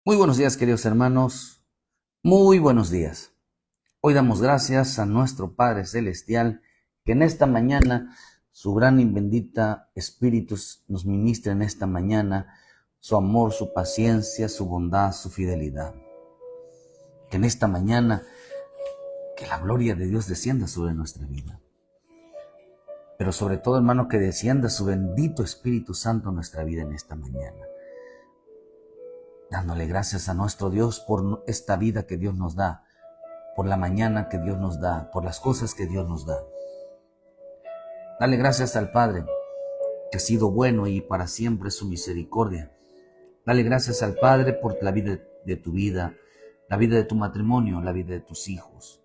Muy buenos días, queridos hermanos. Muy buenos días. Hoy damos gracias a nuestro Padre Celestial que en esta mañana su gran y bendita Espíritu nos ministra en esta mañana su amor, su paciencia, su bondad, su fidelidad. Que en esta mañana que la gloria de Dios descienda sobre nuestra vida. Pero sobre todo, hermano, que descienda su bendito Espíritu Santo en nuestra vida en esta mañana. Dándole gracias a nuestro Dios por esta vida que Dios nos da, por la mañana que Dios nos da, por las cosas que Dios nos da. Dale gracias al Padre, que ha sido bueno y para siempre su misericordia. Dale gracias al Padre por la vida de tu vida, la vida de tu matrimonio, la vida de tus hijos.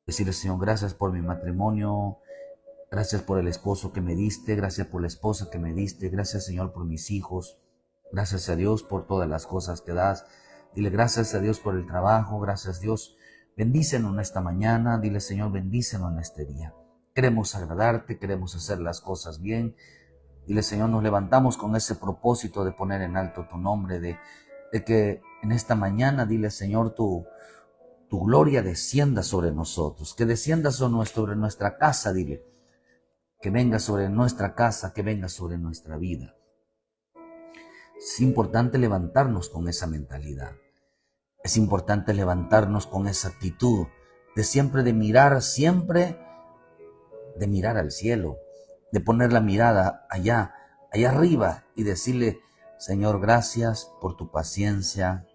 Decirle, Señor, gracias por mi matrimonio, gracias por el esposo que me diste, gracias por la esposa que me diste, gracias, Señor, por mis hijos. Gracias a Dios por todas las cosas que das. Dile gracias a Dios por el trabajo, gracias Dios. Bendícenos en esta mañana, dile Señor, bendícenos en este día. Queremos agradarte, queremos hacer las cosas bien. Dile Señor, nos levantamos con ese propósito de poner en alto tu nombre, de que en esta mañana, dile Señor, tu gloria descienda sobre nosotros, que descienda sobre nuestra casa, dile, que venga sobre nuestra casa, que venga sobre nuestra vida. Es importante levantarnos con esa mentalidad. Es importante levantarnos con esa actitud de mirar al cielo, de poner la mirada allá arriba y decirle, Señor, gracias por tu paciencia,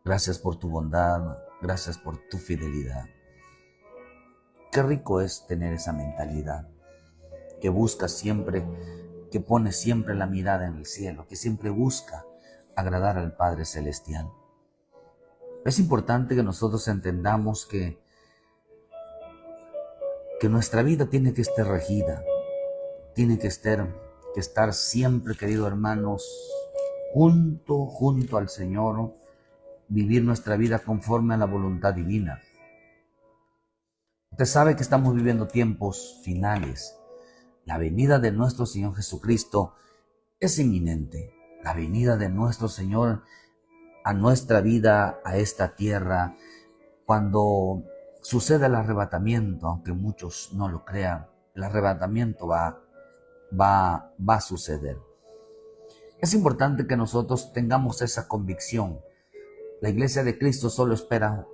gracias por tu bondad, gracias por tu fidelidad. Qué rico es tener esa mentalidad, que busca siempre, que pone siempre la mirada en el cielo, que siempre busca agradar al Padre Celestial. Es importante que nosotros entendamos que nuestra vida tiene que estar regida, tiene que estar siempre, queridos hermanos, junto al Señor, vivir nuestra vida conforme a la voluntad divina. Usted sabe que estamos viviendo tiempos finales. La venida de nuestro Señor Jesucristo es inminente. La venida de nuestro Señor a nuestra vida, a esta tierra, cuando suceda el arrebatamiento, aunque muchos no lo crean, el arrebatamiento va a suceder. Es importante que nosotros tengamos esa convicción. La Iglesia de Cristo solo espera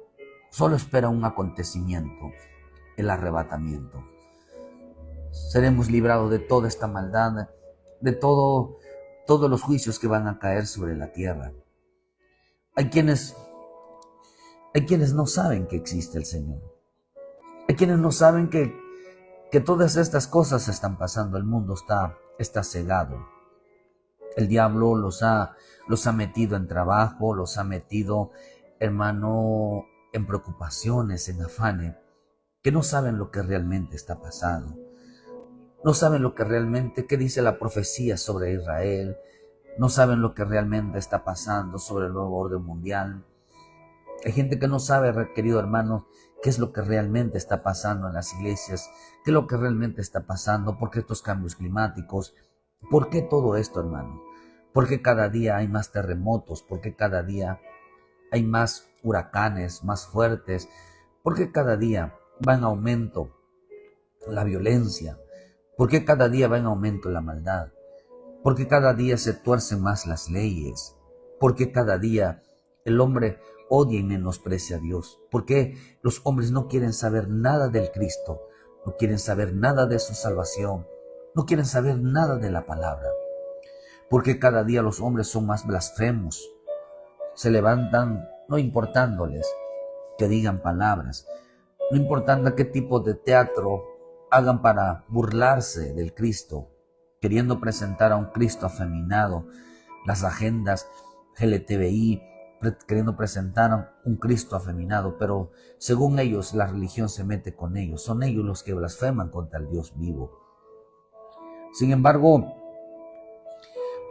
un acontecimiento, el arrebatamiento. Seremos librados de toda esta maldad, de todos los juicios que van a caer sobre la tierra. Hay quienes no saben que existe el Señor. Hay quienes no saben que todas estas cosas están pasando. El mundo está cegado. El diablo los ha metido en trabajo, los ha metido, hermano, en preocupaciones, en afanes, que no saben lo que realmente está pasando. No saben lo que realmente, qué dice la profecía sobre Israel. No saben lo que realmente está pasando sobre el nuevo orden mundial. Hay gente que no sabe, querido hermano, qué es lo que realmente está pasando en las iglesias, qué es lo que realmente está pasando, por qué estos cambios climáticos, por qué todo esto, hermano. ¿Por qué cada día hay más terremotos? ¿Por qué cada día hay más huracanes, más fuertes? ¿Por qué cada día va en aumento la violencia? ¿Por qué cada día va en aumento la maldad? ¿Por qué cada día se tuercen más las leyes? ¿Por qué cada día el hombre odia y menosprecia a Dios? ¿Por qué los hombres no quieren saber nada del Cristo? No quieren saber nada de su salvación. No quieren saber nada de la palabra. ¿Por qué cada día los hombres son más blasfemos? Se levantan no importándoles que digan palabras, no importando qué tipo de teatro hagan para burlarse del Cristo, queriendo presentar a un Cristo afeminado, las agendas LGTBI, queriendo presentar a un Cristo afeminado, pero según ellos la religión se mete con ellos, son ellos los que blasfeman contra el Dios vivo. Sin embargo,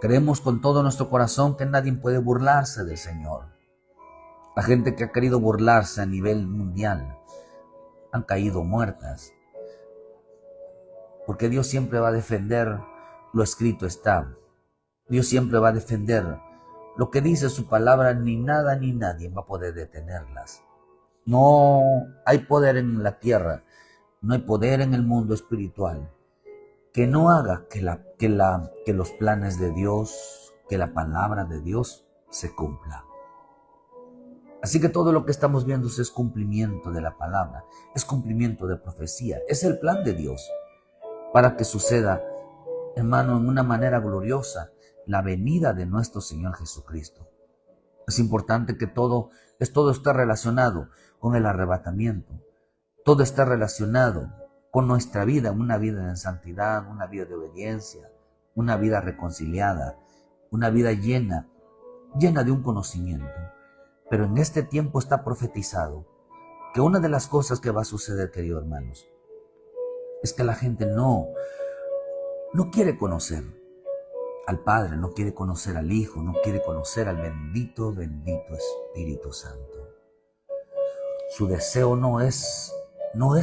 creemos con todo nuestro corazón que nadie puede burlarse del Señor. La gente que ha querido burlarse a nivel mundial han caído muertas, porque Dios siempre va a defender lo escrito está. Dios siempre va a defender lo que dice su palabra, ni nada ni nadie va a poder detenerlas. No hay poder en la tierra, no hay poder en el mundo espiritual que no haga que los planes de Dios, que la palabra de Dios se cumpla. Así que todo lo que estamos viendo es cumplimiento de la palabra, es cumplimiento de profecía, es el plan de Dios para que suceda, hermano, en una manera gloriosa, la venida de nuestro Señor Jesucristo. Es importante que todo está relacionado con el arrebatamiento, todo está relacionado con nuestra vida, una vida en santidad, una vida de obediencia, una vida reconciliada, una vida llena de un conocimiento. Pero en este tiempo está profetizado que una de las cosas que va a suceder, queridos hermanos, es que la gente no quiere conocer al Padre, no quiere conocer al Hijo, no quiere conocer al bendito Espíritu Santo. Su deseo no es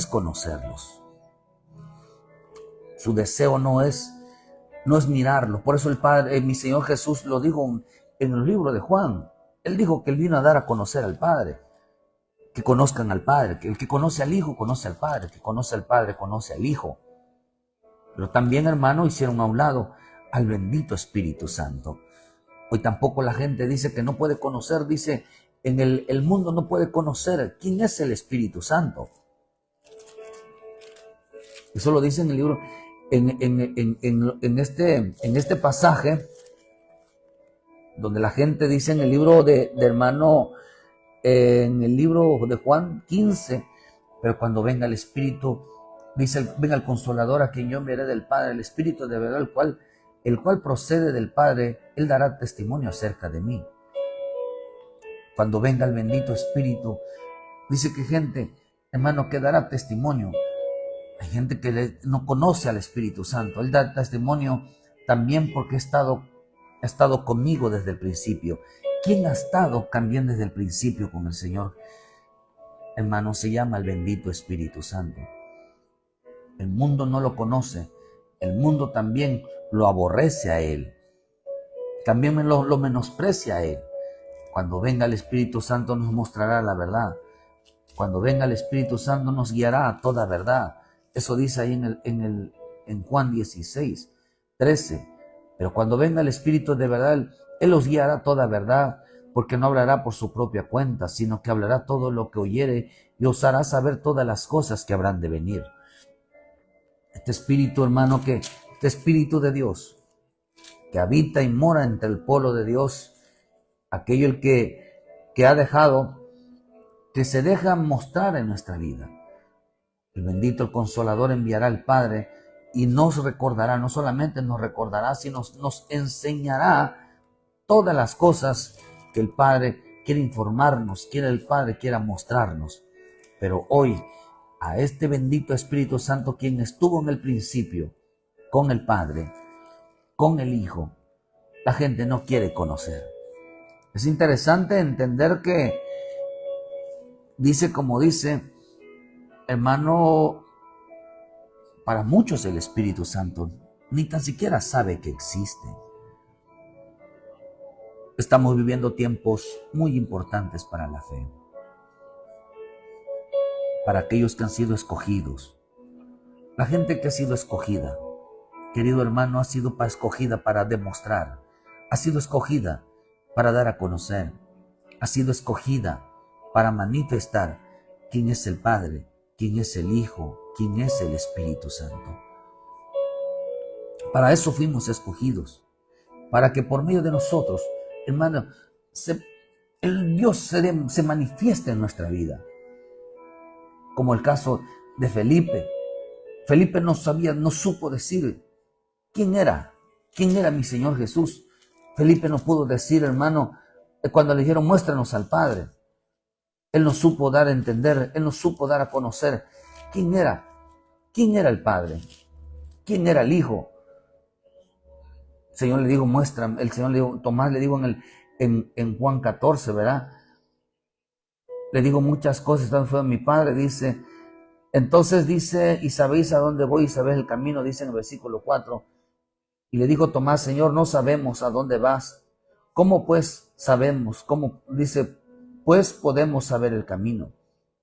conocerlos. Su deseo no es mirarlos. Por eso el Padre, mi Señor Jesús lo dijo en el libro de Juan. Él dijo que Él vino a dar a conocer al Padre, que conozcan al Padre, que el que conoce al Hijo conoce al Padre, el que conoce al Padre conoce al Hijo. Pero también, hermano, hicieron a un lado al bendito Espíritu Santo. Hoy tampoco la gente dice que no puede conocer, dice, en el mundo no puede conocer quién es el Espíritu Santo. Eso lo dice en el libro, en este pasaje, donde la gente dice en el libro de hermano, en el libro de Juan 15, pero cuando venga el Espíritu, dice, venga el Consolador a quien yo enviaré del Padre, el Espíritu de verdad, el cual procede del Padre, Él dará testimonio acerca de mí. Cuando venga el bendito Espíritu, dice que gente, hermano, que dará testimonio. Hay gente que no conoce al Espíritu Santo. Él da testimonio también porque ha estado conmigo desde el principio. ¿Quién ha estado también desde el principio con el Señor? Hermano, se llama el bendito Espíritu Santo. El mundo no lo conoce. El mundo también lo aborrece a Él. También lo menosprecia a Él. Cuando venga el Espíritu Santo nos mostrará la verdad. Cuando venga el Espíritu Santo nos guiará a toda verdad. Eso dice ahí en Juan 16, 13. Pero cuando venga el Espíritu de verdad, Él os guiará a toda verdad, porque no hablará por su propia cuenta, sino que hablará todo lo que oyere y os hará saber todas las cosas que habrán de venir. Este Espíritu, hermano, este Espíritu de Dios, que habita y mora entre el pueblo de Dios, aquello que ha dejado, que se deja mostrar en nuestra vida. El bendito, el Consolador, enviará al Padre y nos recordará, no solamente nos recordará, sino nos enseñará todas las cosas que el Padre quiere informarnos, el Padre quiera mostrarnos. Pero hoy, a este bendito Espíritu Santo, quien estuvo en el principio con el Padre, con el Hijo, la gente no quiere conocer. Es interesante entender que dice, como dice, hermano, para muchos el Espíritu Santo ni tan siquiera sabe que existe. Estamos viviendo tiempos muy importantes para la fe, para aquellos que han sido escogidos. La gente que ha sido escogida, querido hermano, ha sido escogida para demostrar, ha sido escogida para dar a conocer, ha sido escogida para manifestar quién es el Padre, quién es el Hijo, quién es el Espíritu Santo. Para eso fuimos escogidos, para que por medio de nosotros, hermano, el Dios se manifieste en nuestra vida. Como el caso de Felipe. Felipe no supo decir quién era mi Señor Jesús. Felipe no pudo decir, hermano, cuando le dijeron, muéstranos al Padre. Él no supo dar a entender, él no supo dar a conocer quién era el Padre, quién era el Hijo. El Señor le dijo, muéstrame. El Señor le dijo, Tomás le dijo en Juan 14, ¿verdad? Le digo muchas cosas, también fue mi Padre, dice. Entonces dice, y sabéis a dónde voy y sabéis el camino, dice en el versículo 4. Y le dijo Tomás, Señor, no sabemos a dónde vas. ¿Cómo pues sabemos, cómo dice, pues podemos saber el camino?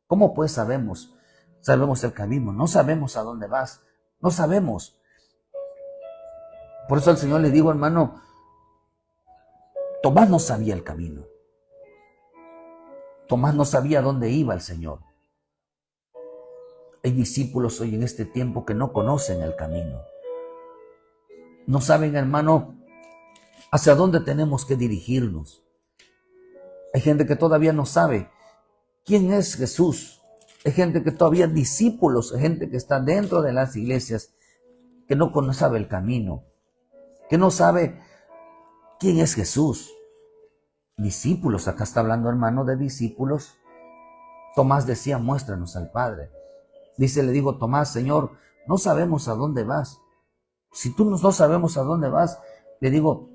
¿Cómo pues sabemos el camino? No sabemos a dónde vas, no sabemos. Por eso al Señor le digo, hermano, Tomás no sabía el camino. Tomás no sabía dónde iba el Señor. Hay discípulos hoy en este tiempo que no conocen el camino. No saben, hermano, hacia dónde tenemos que dirigirnos. Hay gente que todavía no sabe quién es Jesús. Hay gente que todavía discípulos, hay gente que está dentro de las iglesias que no sabe el camino, que no sabe quién es Jesús. Discípulos, acá está hablando, hermano, de discípulos. Tomás decía, muéstranos al Padre. Dice, le digo, Tomás, Señor, no sabemos a dónde vas. Si tú no sabemos a dónde vas, le digo,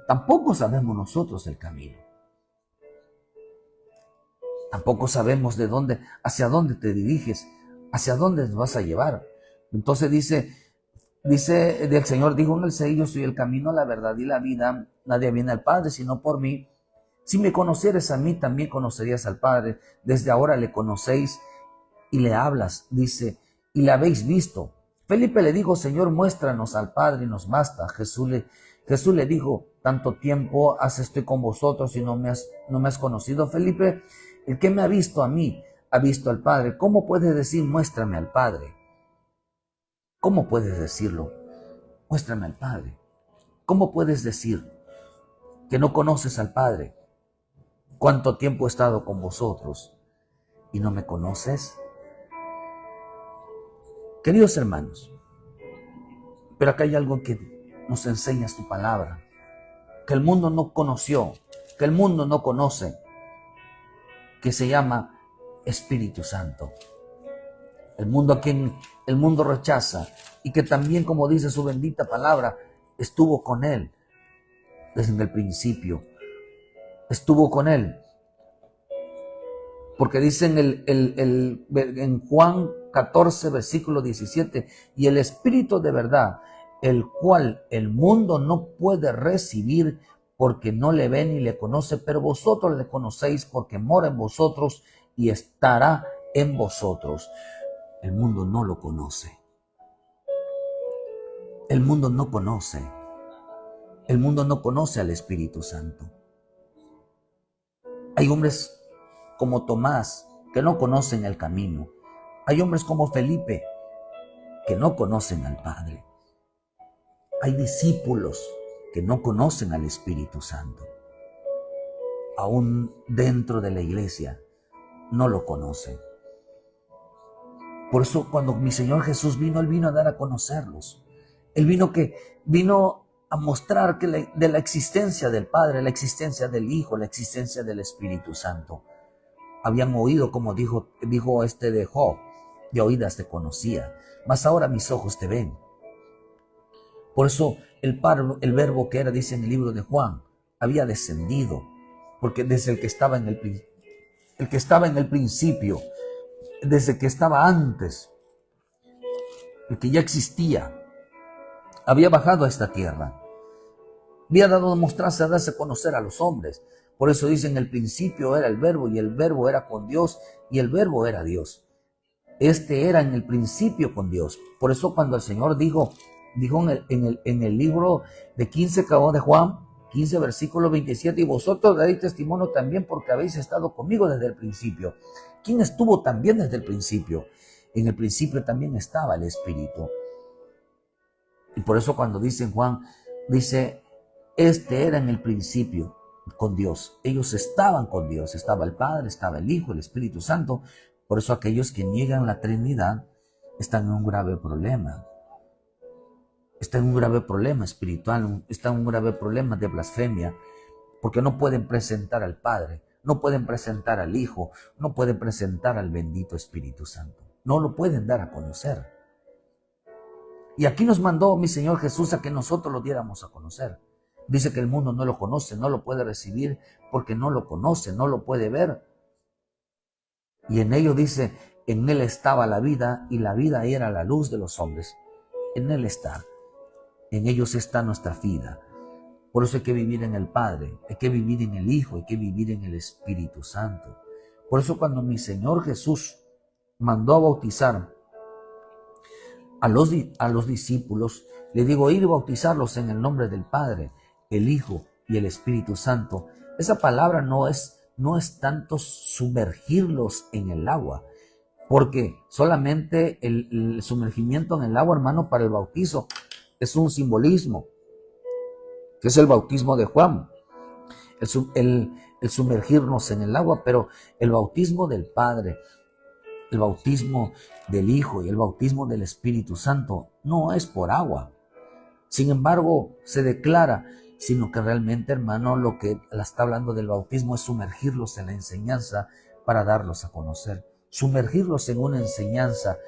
tampoco sabemos nosotros el camino. Tampoco sabemos hacia dónde te diriges, hacia dónde nos vas a llevar. Entonces dice el Señor, dijo en el 6, yo soy el camino, la verdad y la vida. Nadie viene al Padre sino por mí. Si me conocieres a mí, también conocerías al Padre. Desde ahora le conocéis y le hablas, dice, y le habéis visto. Felipe le dijo, Señor, muéstranos al Padre y nos basta. Jesús le dijo, tanto tiempo hace estoy con vosotros y no me has conocido, Felipe. El que me ha visto a mí, ha visto al Padre. ¿Cómo puedes decir, muéstrame al Padre? ¿Cómo puedes decirlo? Muéstrame al Padre. ¿Cómo puedes decir que no conoces al Padre? ¿Cuánto tiempo he estado con vosotros y no me conoces? Queridos hermanos, pero acá hay algo que nos enseña tu palabra, que el mundo no conoció, que el mundo no conoce, que se llama Espíritu Santo. El mundo a quien el mundo rechaza y que también, como dice su bendita palabra, estuvo con él desde el principio. Estuvo con él. Porque dice en Juan 14, versículo 17, y el Espíritu de verdad, el cual el mundo no puede recibir porque no le ve ni le conoce, pero vosotros le conocéis porque mora en vosotros y estará en vosotros. El mundo no lo conoce. El mundo no conoce. El mundo no conoce al Espíritu Santo. Hay hombres como Tomás que no conocen el camino. Hay hombres como Felipe que no conocen al Padre. Hay discípulos que no conocen al Espíritu Santo. Aún dentro de la iglesia no lo conocen. Por eso cuando mi Señor Jesús vino, Él vino a dar a conocerlos. Él vino a mostrar de la existencia del Padre, la existencia del Hijo, la existencia del Espíritu Santo. Habían oído, como dijo de Job, de oídas te conocía, mas ahora mis ojos te ven. Por eso el verbo que era, dice en el libro de Juan, había descendido, porque desde el que estaba en el principio, desde que estaba antes, el que ya existía, había bajado a esta tierra. Había dado a mostrarse, a darse a conocer a los hombres. Por eso dice, en el principio era el verbo, y el verbo era con Dios, y el verbo era Dios. Este era en el principio con Dios. Por eso cuando el Señor dijo en el libro de 15 de Juan, 15 versículo 27, y vosotros daréis testimonio también porque habéis estado conmigo desde el principio. ¿Quién estuvo también desde el principio? En el principio también estaba el Espíritu. Y por eso cuando dice en Juan, dice, este era en el principio con Dios. Ellos estaban con Dios. Estaba el Padre, estaba el Hijo, el Espíritu Santo. Por eso aquellos que niegan la Trinidad están en un grave problema. Están en un grave problema espiritual, están en un grave problema de blasfemia, porque no pueden presentar al Padre, no pueden presentar al Hijo, no pueden presentar al bendito Espíritu Santo. No lo pueden dar a conocer. Y aquí nos mandó mi Señor Jesús a que nosotros lo diéramos a conocer. Dice que el mundo no lo conoce, no lo puede recibir porque no lo conoce, no lo puede ver. Y en ello dice, en Él estaba la vida y la vida era la luz de los hombres. En Él está. En ellos está nuestra vida. Por eso hay que vivir en el Padre, hay que vivir en el Hijo, hay que vivir en el Espíritu Santo. Por eso cuando mi Señor Jesús mandó a bautizar a los discípulos, le digo, ir y bautizarlos en el nombre del Padre, el Hijo y el Espíritu Santo. Esa palabra no es tanto sumergirlos en el agua, porque solamente el sumergimiento en el agua, hermano, para el bautizo es un simbolismo, que es el bautismo de Juan, el sumergirnos en el agua, pero el bautismo del Padre, el bautismo del Hijo y el bautismo del Espíritu Santo no es por agua. Sin embargo, se declara, sino que realmente, hermano, lo que la está hablando del bautismo es sumergirlos en la enseñanza para darlos a conocer. Sumergirlos en una enseñanza,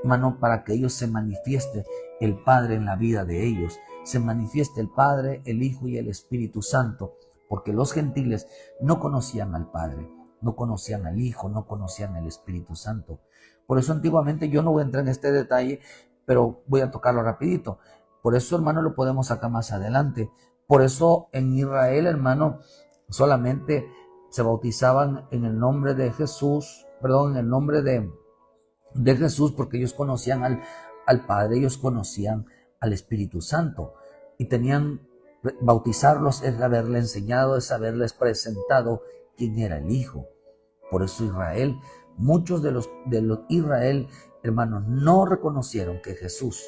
hermano, para que ellos se manifieste el Padre en la vida de ellos. Se manifieste el Padre, el Hijo y el Espíritu Santo, porque los gentiles no conocían al Padre, no conocían al Hijo, no conocían al Espíritu Santo. Por eso antiguamente, yo no voy a entrar en este detalle, pero voy a tocarlo rapidito. Por eso, hermano, lo podemos sacar más adelante. Por eso en Israel, hermano, solamente se bautizaban en el nombre de Jesús, en el nombre de Jesús, porque ellos conocían al Padre, ellos conocían al Espíritu Santo. Y bautizarlos es haberle enseñado, es haberles presentado quién era el Hijo. Por eso Israel, muchos de los Israel, hermanos, no reconocieron que Jesús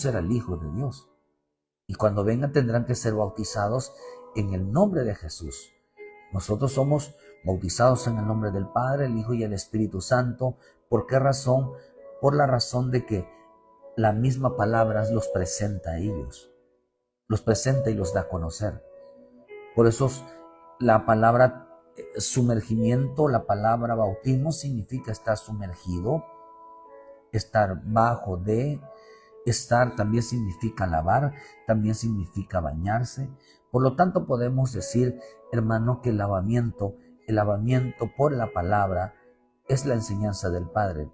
era el Hijo de Dios. Y cuando vengan tendrán que ser bautizados en el nombre de Jesús. Nosotros somos bautizados en el nombre del Padre, el Hijo y el Espíritu Santo. ¿Por qué razón? Por la razón de que la misma palabra los presenta a ellos. Los presenta y los da a conocer. Por eso la palabra sumergimiento, la palabra bautismo significa estar sumergido, estar bajo de. Estar también significa lavar, también significa bañarse. Por lo tanto, podemos decir, hermano, que el lavamiento por la palabra es la enseñanza del Padre.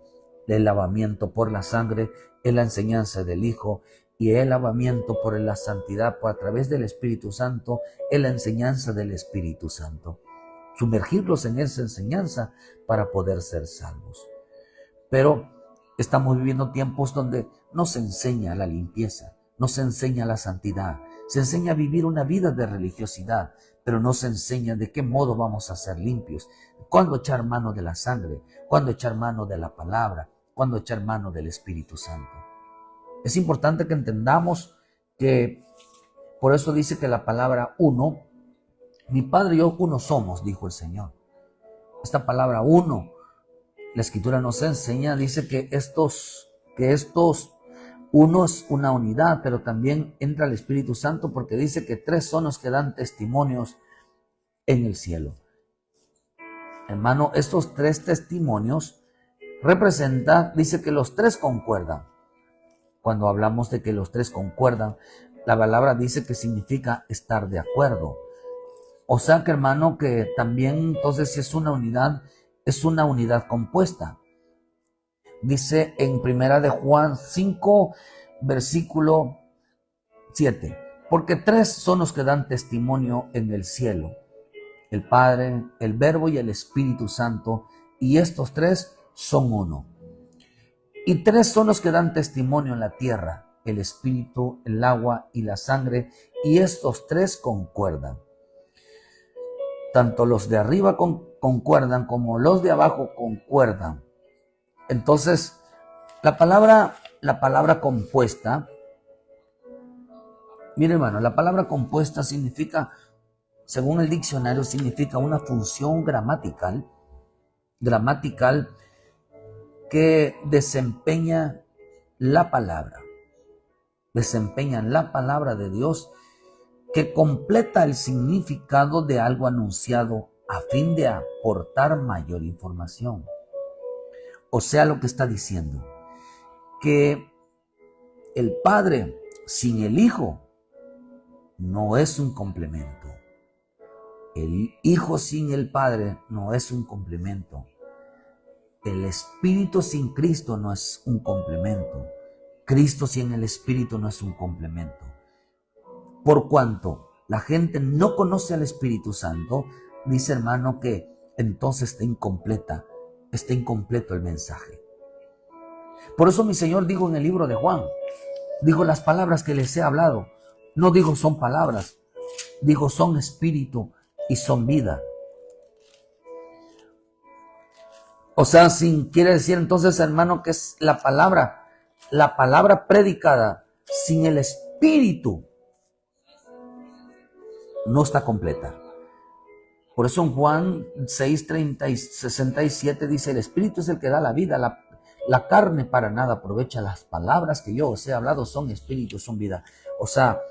El lavamiento por la sangre es la enseñanza del Hijo. Y el lavamiento por la santidad a través del Espíritu Santo es la enseñanza del Espíritu Santo. Sumergirlos en esa enseñanza para poder ser salvos. Pero estamos viviendo tiempos donde no se enseña la limpieza, no se enseña la santidad, se enseña a vivir una vida de religiosidad, pero no se enseña de qué modo vamos a ser limpios, cuándo echar mano de la sangre, cuándo echar mano de la palabra, cuándo echar mano del Espíritu Santo. Es importante que entendamos que, por eso dice que la palabra uno, mi Padre y yo uno somos, dijo el Señor. Esta palabra uno, la Escritura nos enseña, dice que estos uno es una unidad, pero también entra el Espíritu Santo porque dice que 3 son los que dan testimonios en el cielo. Hermano, estos 3 testimonios representan, dice que los 3 concuerdan. Cuando hablamos de que los 3 concuerdan, la palabra dice que significa estar de acuerdo. O sea que, hermano, que también entonces es una unidad compuesta. Dice en Primera de Juan 5, versículo 7, porque 3 son los que dan testimonio en el cielo, el Padre, el Verbo y el Espíritu Santo, y estos 3 son uno. Y 3 son los que dan testimonio en la tierra, el Espíritu, el agua y la sangre, y estos 3 concuerdan. Tanto los de arriba concuerdan como los de abajo concuerdan. Entonces, la palabra compuesta, mire hermano, la palabra compuesta significa, según el diccionario, significa una función gramatical que desempeña la palabra de Dios, que completa el significado de algo anunciado a fin de aportar mayor información. O sea, lo que está diciendo, que el Padre sin el Hijo no es un complemento. El Hijo sin el Padre no es un complemento. El Espíritu sin Cristo no es un complemento. Cristo sin el Espíritu no es un complemento. Por cuanto la gente no conoce al Espíritu Santo, dice hermano que entonces está incompleto el mensaje. Por eso mi Señor dijo en el libro de Juan, dijo las palabras que les he hablado, no dijo son palabras, dijo son espíritu y son vida. O sea, quiere decir entonces hermano que es la palabra predicada sin el Espíritu no está completa. Por eso en Juan 6, 30 y 67 dice, el Espíritu es el que da la vida, la carne para nada aprovecha. Las palabras que yo os he hablado son espíritu, son vida. O sea,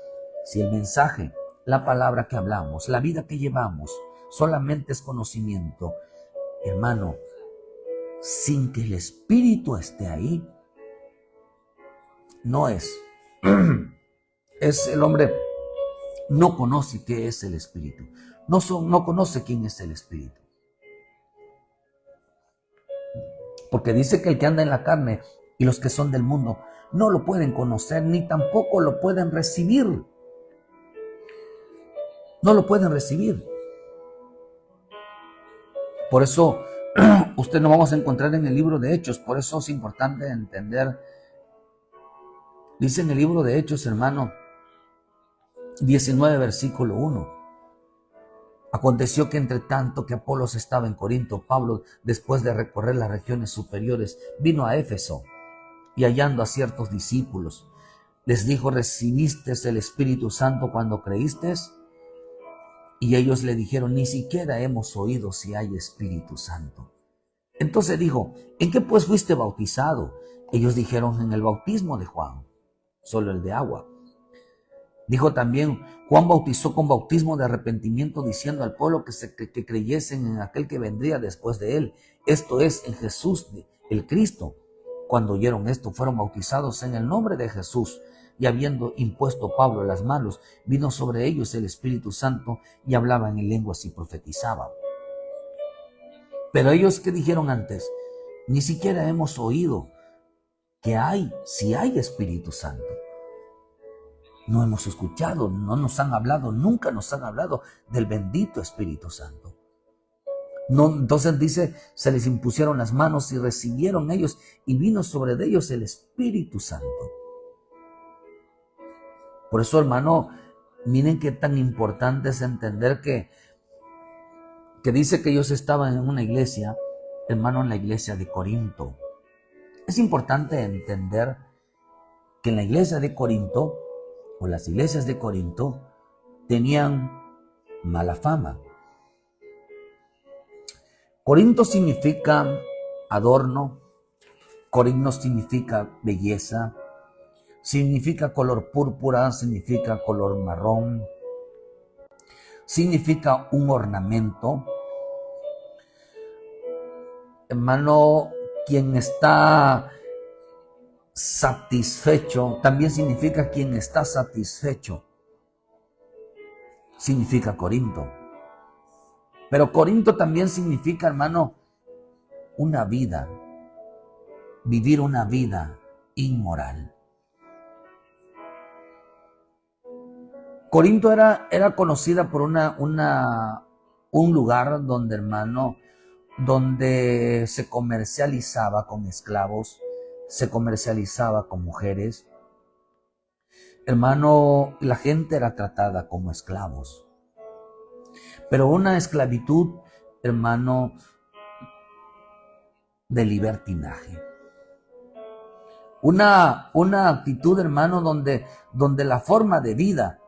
si el mensaje, la palabra que hablamos, la vida que llevamos, solamente es conocimiento, hermano, sin que el Espíritu esté ahí, no es. Es el hombre no conoce qué es el Espíritu. No conoce quién es el Espíritu. Porque dice que el que anda en la carne y los que son del mundo no lo pueden conocer ni tampoco lo pueden recibir. No lo pueden recibir. Por eso usted no vamos a encontrar en el libro de Hechos. Por eso es importante entender. Dice en el libro de Hechos, hermano, 19, versículo 1. Aconteció que entre tanto que Apolos estaba en Corinto, Pablo, después de recorrer las regiones superiores, vino a Éfeso y hallando a ciertos discípulos, les dijo, ¿recibiste el Espíritu Santo cuando creíste? Y ellos le dijeron, ni siquiera hemos oído si hay Espíritu Santo. Entonces dijo, ¿en qué pues fuiste bautizado? Ellos dijeron, en el bautismo de Juan, solo el de agua. Dijo también, Juan bautizó con bautismo de arrepentimiento, diciendo al pueblo que creyesen en aquel que vendría después de él, esto es, en Jesús, el Cristo. Cuando oyeron esto, fueron bautizados en el nombre de Jesús, y habiendo impuesto Pablo las manos, vino sobre ellos el Espíritu Santo, y hablaban en lenguas y profetizaban. Pero ellos, ¿qué dijeron antes? Ni siquiera hemos oído que si hay Espíritu Santo. No hemos escuchado, no nos han hablado, nunca nos han hablado del bendito Espíritu Santo. No, entonces dice, se les impusieron las manos y recibieron ellos y vino sobre ellos el Espíritu Santo. Por eso, hermano, miren qué tan importante es entender que dice que ellos estaban en una iglesia, hermano, en la iglesia de Corinto. Es importante entender que en la iglesia de Corinto, o las iglesias de Corinto, tenían mala fama. Corinto significa adorno, Corinto significa belleza, significa color púrpura, significa color marrón, significa un ornamento. Hermano, quien está satisfecho, también significa quien está satisfecho. Significa Corinto. Pero Corinto también significa, hermano, una vida, vivir una vida inmoral. Corinto era conocida por un lugar donde, hermano, donde se comercializaba con esclavos, se comercializaba con mujeres. Hermano, la gente era tratada como esclavos. Pero una esclavitud, hermano, de libertinaje. Una actitud, hermano, donde la forma de vida,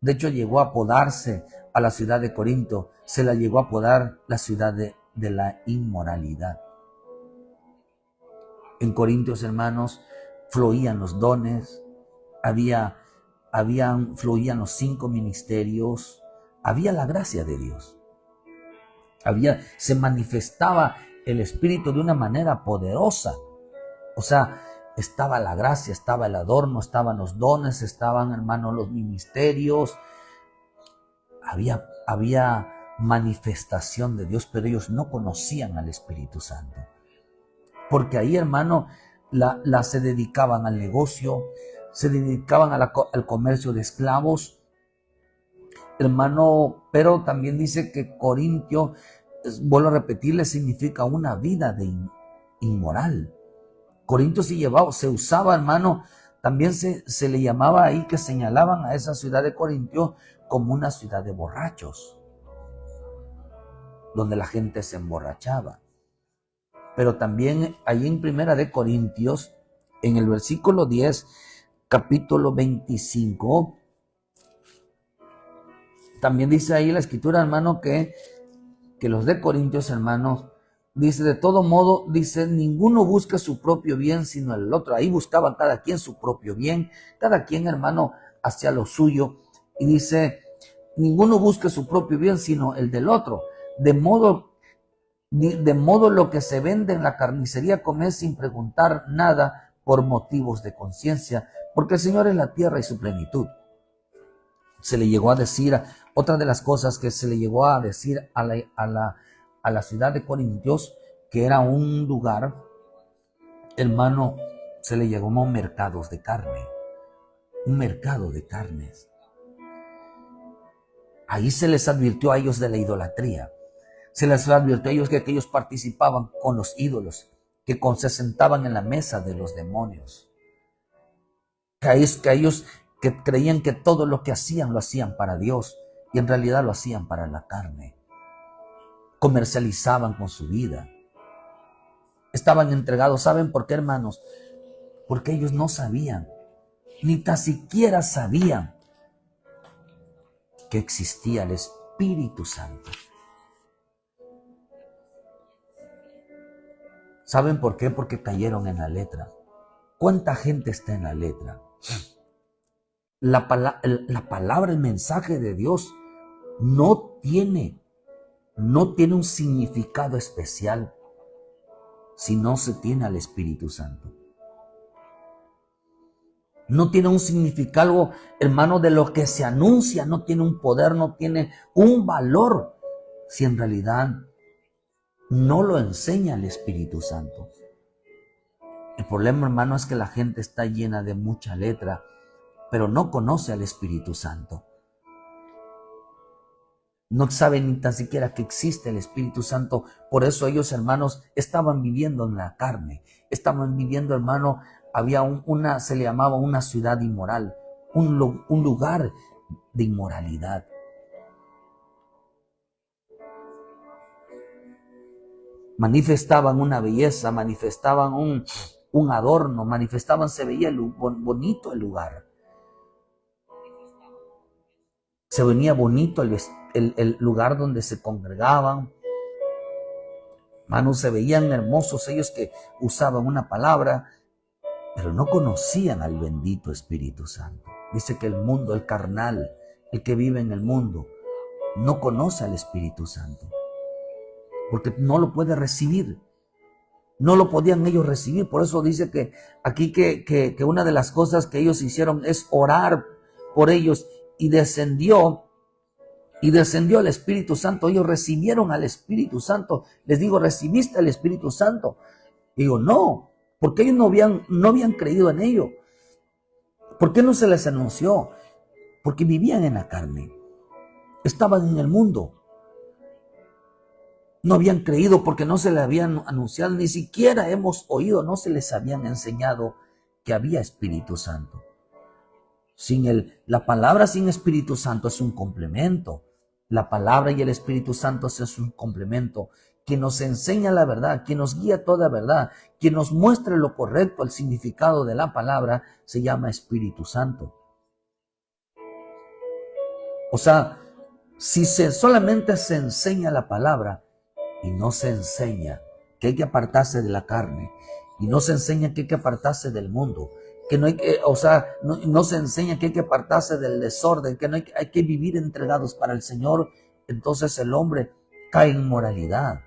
de hecho llegó a apodarse a la ciudad de Corinto, se la llegó a apodar la ciudad de la inmoralidad. En Corintios, hermanos, fluían los dones, fluían los 5 ministerios, había la gracia de Dios. Se manifestaba el Espíritu de una manera poderosa. O sea, estaba la gracia, estaba el adorno, estaban los dones, estaban, hermanos, los ministerios. Había manifestación de Dios, pero ellos no conocían al Espíritu Santo. Porque ahí, hermano, se dedicaban al negocio, se dedicaban al comercio de esclavos, hermano, pero también dice que Corintio, vuelvo a repetirle, significa una vida de inmoral. Corintio se usaba, hermano, también se le llamaba ahí, que señalaban a esa ciudad de Corintio como una ciudad de borrachos, donde la gente se emborrachaba. Pero también ahí en Primera de Corintios, en el versículo 10, capítulo 25, también dice ahí la escritura, hermano, que los de Corintios, hermanos, dice, de todo modo, dice, ninguno busca su propio bien, sino el otro. Ahí buscaba cada quien su propio bien, cada quien, hermano, hacía lo suyo. Y dice, ninguno busca su propio bien, sino el del otro. De modo lo que se vende en la carnicería, comer sin preguntar nada por motivos de conciencia, porque el Señor es la tierra y su plenitud. Se le llegó a decir, otra de las cosas que se le llegó a decir a la ciudad de Corintios, que era un lugar, hermano, se le llamó mercados de carne, un mercado de carnes. Ahí se les advirtió a ellos de la idolatría, se les advirtió a ellos que ellos participaban con los ídolos, que se sentaban en la mesa de los demonios, que ellos que creían que todo lo que hacían lo hacían para Dios y en realidad lo hacían para la carne. Comercializaban con su vida. Estaban entregados. ¿Saben por qué, hermanos? Porque ellos no sabían, ni tan siquiera sabían que existía el Espíritu Santo. ¿Saben por qué? Porque cayeron en la letra. ¿Cuánta gente está en la letra? La palabra, el mensaje de Dios no tiene un significado especial si no se tiene al Espíritu Santo. No tiene un significado, hermano, de lo que se anuncia, no tiene un poder, no tiene un valor si en realidad no lo enseña el Espíritu Santo. El problema, hermano, es que la gente está llena de mucha letra, pero no conoce al Espíritu Santo. No saben ni tan siquiera que existe el Espíritu Santo. Por eso ellos, hermanos, estaban viviendo en la carne. Estaban viviendo, hermano, había se le llamaba una ciudad inmoral, un lugar de inmoralidad. Manifestaban una belleza, manifestaban un adorno, se veía bonito el lugar. Se venía bonito el lugar donde se congregaban. Hermanos, se veían hermosos ellos que usaban una palabra, pero no conocían al bendito Espíritu Santo. Dice que el mundo, el carnal, el que vive en el mundo, no conoce al Espíritu Santo, porque no lo puede recibir. No lo podían ellos recibir. Por eso dice que aquí que una de las cosas que ellos hicieron es orar por ellos, y descendió el Espíritu Santo. Ellos recibieron al Espíritu Santo. Les digo, ¿recibiste al Espíritu Santo? Digo, no, porque ellos no habían creído en ello. ¿Por qué no se les anunció? Porque vivían en la carne, estaban en el mundo. No habían creído porque no se les habían anunciado, ni siquiera hemos oído, no se les habían enseñado que había Espíritu Santo. La palabra sin Espíritu Santo es un complemento. La palabra y el Espíritu Santo es un complemento. Quien nos enseña la verdad, quien nos guía toda verdad, quien nos muestra lo correcto, el significado de la palabra, se llama Espíritu Santo. O sea, si solamente se enseña la palabra y no se enseña que hay que apartarse de la carne, y no se enseña que hay que apartarse del mundo, que no hay que, no se enseña que hay que apartarse del desorden, que hay que vivir entregados para el Señor, entonces el hombre cae en inmoralidad.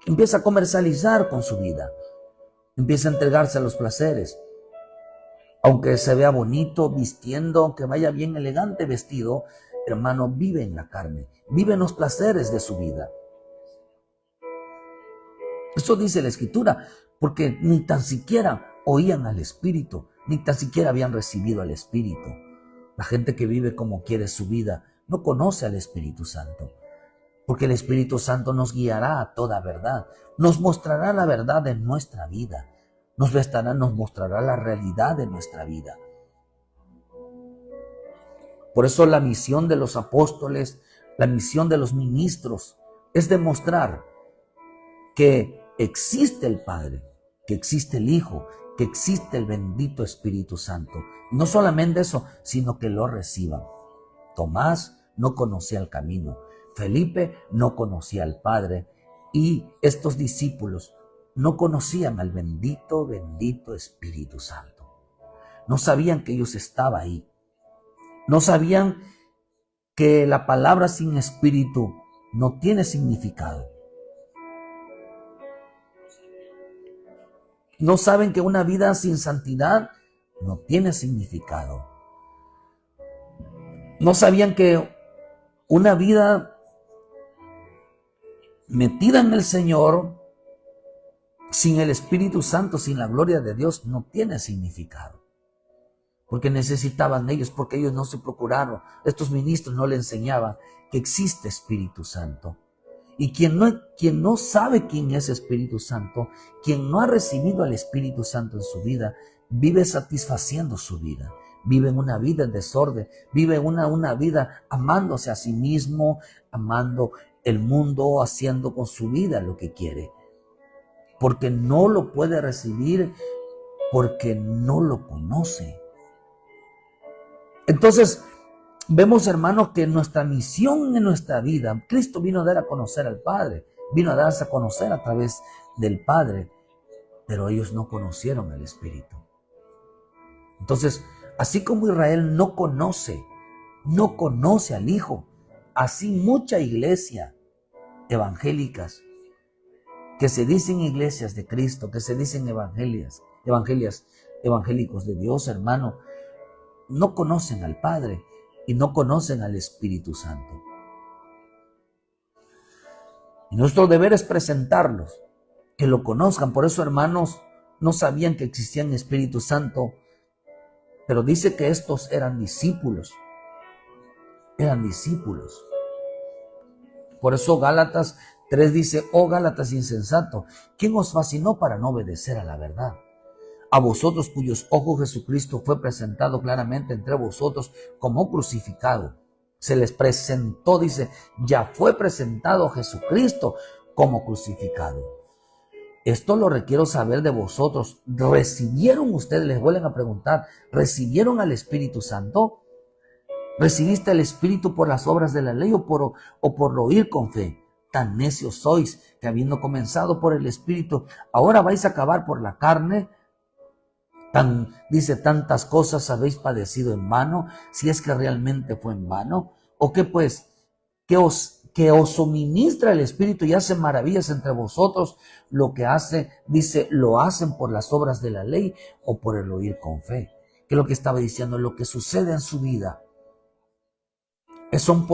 Empieza a comercializar con su vida, empieza a entregarse a los placeres. Aunque se vea bonito vistiendo, aunque vaya bien elegante vestido, hermano, vive en la carne, vive en los placeres de su vida. Eso dice la Escritura, porque ni tan siquiera oían al Espíritu, ni tan siquiera habían recibido al Espíritu. La gente que vive como quiere su vida no conoce al Espíritu Santo. Porque el Espíritu Santo nos guiará a toda verdad, nos mostrará la verdad de nuestra vida, nos mostrará la realidad de nuestra vida. Por eso la misión de los apóstoles, la misión de los ministros, es demostrar que existe el Padre, que existe el Hijo, que existe el bendito Espíritu Santo. Y no solamente eso, sino que lo reciban. Tomás no conocía el camino. Felipe no conocía al Padre y estos discípulos no conocían al bendito Espíritu Santo. No sabían que Dios estaba ahí. No sabían que la palabra sin espíritu no tiene significado. No saben que una vida sin santidad no tiene significado. No sabían que una vida metida en el Señor, sin el Espíritu Santo, sin la gloria de Dios, no tiene significado. Porque necesitaban ellos, porque ellos no se procuraron, estos ministros no le enseñaban que existe Espíritu Santo. Y quien no sabe quién es Espíritu Santo, quien no ha recibido al Espíritu Santo en su vida, vive satisfaciendo su vida. Vive en una vida en desorden, vive una vida amándose a sí mismo, amando el mundo, haciendo con su vida lo que quiere. Porque no lo puede recibir, porque no lo conoce. Entonces, vemos, hermanos, que nuestra misión en nuestra vida, Cristo vino a dar a conocer al Padre, vino a darse a conocer a través del Padre, pero ellos no conocieron al Espíritu. Entonces, así como Israel no conoce al Hijo, así mucha iglesia evangélicas que se dicen iglesias de Cristo, que se dicen evangélicos de Dios, hermano, no conocen al Padre y no conocen al Espíritu Santo. Y nuestro deber es presentarlos, que lo conozcan. Por eso, hermanos, no sabían que existía un Espíritu Santo, pero dice que estos eran discípulos. Eran discípulos. Por eso Gálatas 3 dice: oh Gálatas insensato, ¿quién os fascinó para no obedecer a la verdad? A vosotros cuyos ojos Jesucristo fue presentado claramente entre vosotros como crucificado. Se les presentó, dice, ya fue presentado Jesucristo como crucificado. Esto lo requiero saber de vosotros. ¿Recibieron ustedes? Les vuelven a preguntar, ¿recibieron al Espíritu Santo? ¿Recibiste el Espíritu por las obras de la ley o por oír con fe? Tan necios sois que habiendo comenzado por el Espíritu, ahora vais a acabar por la carne. Dice, tantas cosas habéis padecido en vano, si es que realmente fue en vano. ¿O qué pues? Que os suministra el Espíritu y hace maravillas entre vosotros, lo que hace, dice, lo hacen por las obras de la ley o por el oír con fe. ¿Qué es lo que estaba diciendo? Lo que sucede en su vida, ¿son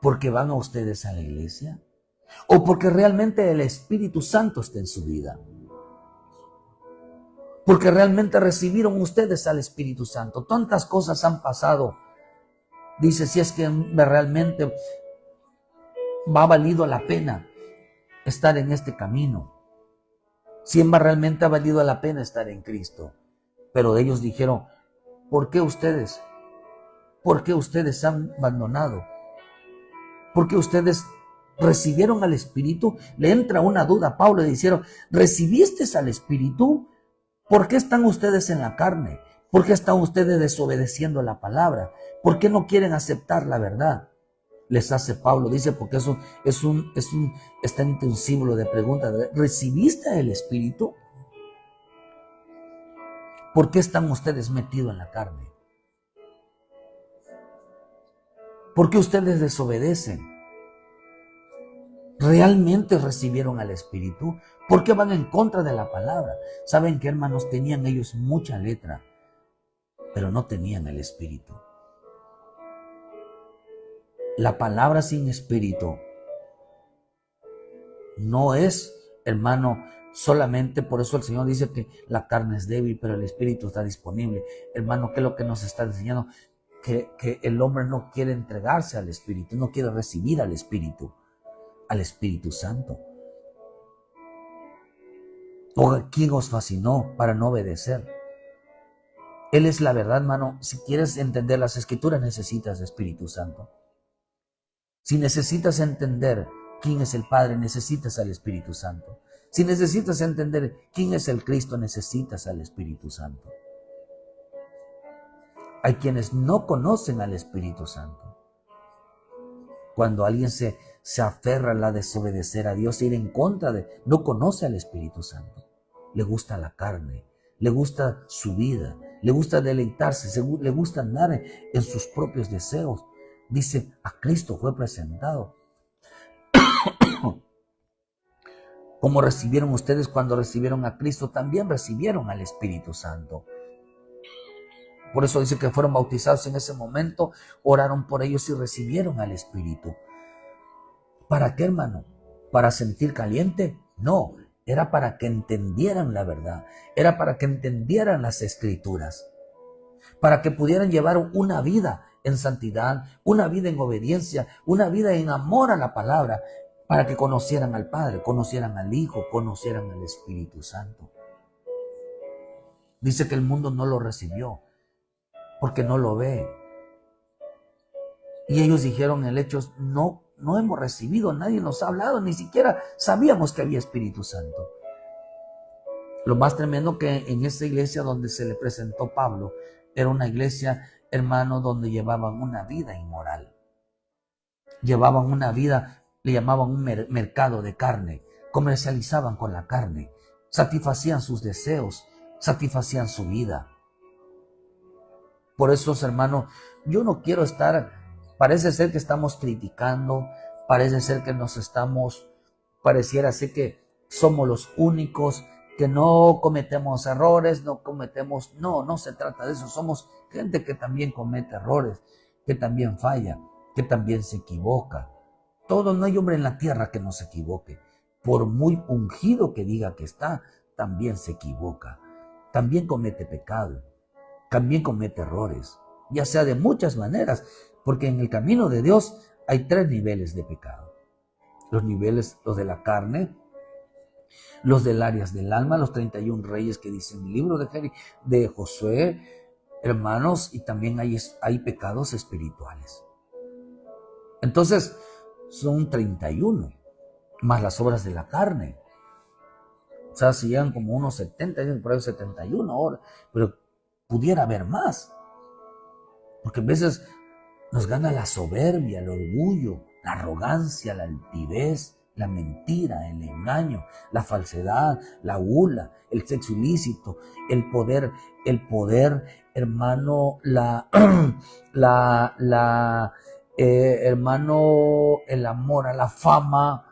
porque van a ustedes a la iglesia? ¿O porque realmente el Espíritu Santo está en su vida? Porque realmente recibieron ustedes al Espíritu Santo. Tantas cosas han pasado. Dice, si es que realmente va valido la pena estar en este camino. Si realmente ha valido la pena estar en Cristo. Pero ellos dijeron, ¿por qué ustedes? ¿Por qué ustedes han abandonado? ¿Por qué ustedes recibieron al Espíritu? Le entra una duda a Pablo y dijeron, ¿recibiste al Espíritu? ¿Por qué están ustedes en la carne? ¿Por qué están ustedes desobedeciendo la palabra? ¿Por qué no quieren aceptar la verdad? Les hace Pablo, dice, porque eso está en un símbolo de pregunta. ¿Recibiste el Espíritu? ¿Por qué están ustedes metidos en la carne? ¿Por qué ustedes desobedecen? ¿Realmente recibieron al Espíritu? ¿Por qué van en contra de la palabra? ¿Saben qué, hermanos? Tenían ellos mucha letra, pero no tenían el Espíritu. La palabra sin Espíritu no es, hermano, solamente por eso el Señor dice que la carne es débil, pero el Espíritu está disponible. Hermano, ¿qué es lo que nos está enseñando? que el hombre no quiere entregarse al Espíritu, no quiere recibir al Espíritu Santo. ¿O quién os fascinó para no obedecer? Él es la verdad, hermano. Si quieres entender las Escrituras, necesitas del Espíritu Santo. Si necesitas entender quién es el Padre, necesitas al Espíritu Santo. Si necesitas entender quién es el Cristo, necesitas al Espíritu Santo. Hay quienes no conocen al Espíritu Santo. Cuando alguien se aferra a la desobedecer a Dios, ir en contra no conoce al Espíritu Santo. Le gusta la carne, le gusta su vida, le gusta deleitarse, le gusta andar en sus propios deseos. Dice, a Cristo fue presentado. Como recibieron ustedes cuando recibieron a Cristo, también recibieron al Espíritu Santo. Por eso dice que fueron bautizados en ese momento, oraron por ellos y recibieron al Espíritu. ¿Para qué, hermano? ¿Para sentir caliente? No, era para que entendieran la verdad, era para que entendieran las Escrituras, para que pudieran llevar una vida en santidad, una vida en obediencia, una vida en amor a la palabra, para que conocieran al Padre, conocieran al Hijo, conocieran al Espíritu Santo. Dice que el mundo no lo recibió, porque no lo ve. Y ellos dijeron en Hechos, no hemos recibido, nadie nos ha hablado, ni siquiera sabíamos que había Espíritu Santo. Lo más tremendo que en esa iglesia donde se le presentó Pablo, era una iglesia, hermano, donde llevaban una vida inmoral. Llevaban una vida, le llamaban un mercado de carne, comercializaban con la carne, satisfacían sus deseos, satisfacían su vida. Por eso, hermano, yo no quiero parece ser que estamos criticando, parece ser que pareciera ser que somos los únicos, que no cometemos errores, no se trata de eso, somos gente que también comete errores, que también falla, que también se equivoca. No hay hombre en la tierra que no se equivoque, por muy ungido que diga que está, también se equivoca, también comete pecado. También comete errores, ya sea de muchas maneras, porque en el camino de Dios hay 3 niveles de pecado. Los niveles, los de la carne, los del áreas del alma, los 31 reyes que dice en el libro de Josué, hermanos, y también hay pecados espirituales. Entonces, son 31, más las obras de la carne. O sea, si llegan como unos 70, por ahí 71 ahora, pero pudiera haber más, porque a veces nos gana la soberbia, el orgullo, la arrogancia, la altivez, la mentira, el engaño, la falsedad, la gula, el sexo ilícito, el poder, hermano, hermano, el amor a la fama,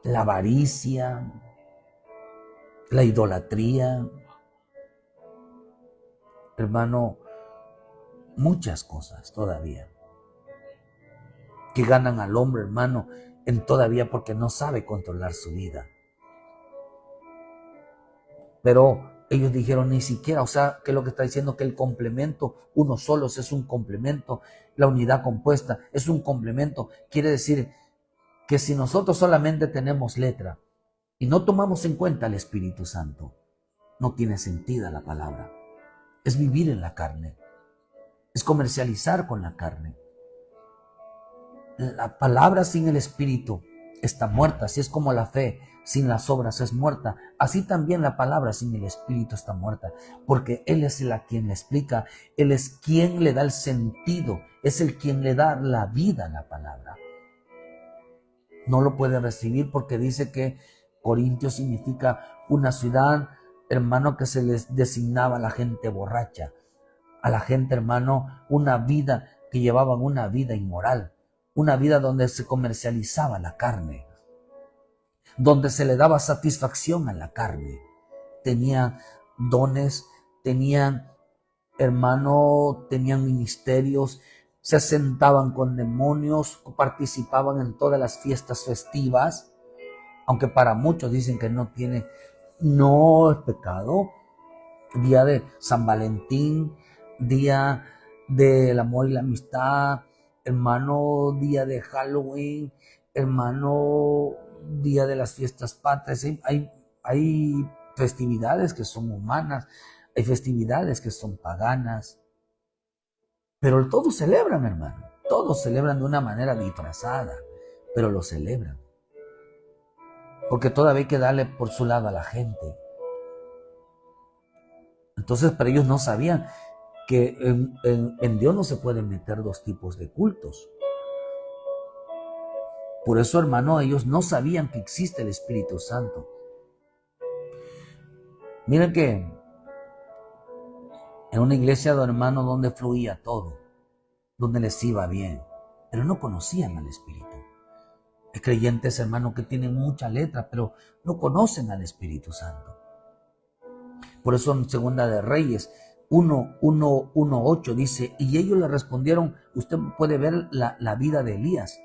la avaricia, la idolatría. Hermano, muchas cosas todavía que ganan al hombre, hermano, todavía porque no sabe controlar su vida. Pero ellos dijeron ni siquiera, o sea, que lo que está diciendo que el complemento, uno solo es un complemento, la unidad compuesta es un complemento. Quiere decir que si nosotros solamente tenemos letra y no tomamos en cuenta el Espíritu Santo, no tiene sentido la palabra. Es vivir en la carne, es comercializar con la carne. La palabra sin el Espíritu está muerta, así es como la fe sin las obras es muerta, así también la palabra sin el Espíritu está muerta, porque Él es quien le explica, Él es quien le da el sentido, es el quien le da la vida a la palabra. No lo puede recibir porque dice que Corintios significa una ciudad, hermano, que se les designaba a la gente borracha, a la gente, hermano, una vida que llevaban una vida inmoral, una vida donde se comercializaba la carne, donde se le daba satisfacción a la carne. Tenían dones, tenían, hermano, tenían ministerios, se sentaban con demonios, participaban en todas las fiestas festivas, aunque para muchos dicen que no es pecado. Día de San Valentín, día del amor y la amistad, hermano, día de Halloween, hermano, día de las fiestas patrias. Hay festividades que son humanas, hay festividades que son paganas, pero todos celebran, hermano. Todos celebran de una manera disfrazada, pero lo celebran. Porque todavía hay que darle por su lado a la gente. Entonces, pero ellos no sabían que en Dios no se pueden meter dos tipos de cultos. Por eso, hermano, ellos no sabían que existe el Espíritu Santo. Miren que en una iglesia, hermano, donde fluía todo, donde les iba bien, pero no conocían al Espíritu. Hay creyentes, hermano, que tienen mucha letra, pero no conocen al Espíritu Santo. Por eso en Segunda de Reyes 1:8 dice, y ellos le respondieron, usted puede ver la vida de Elías.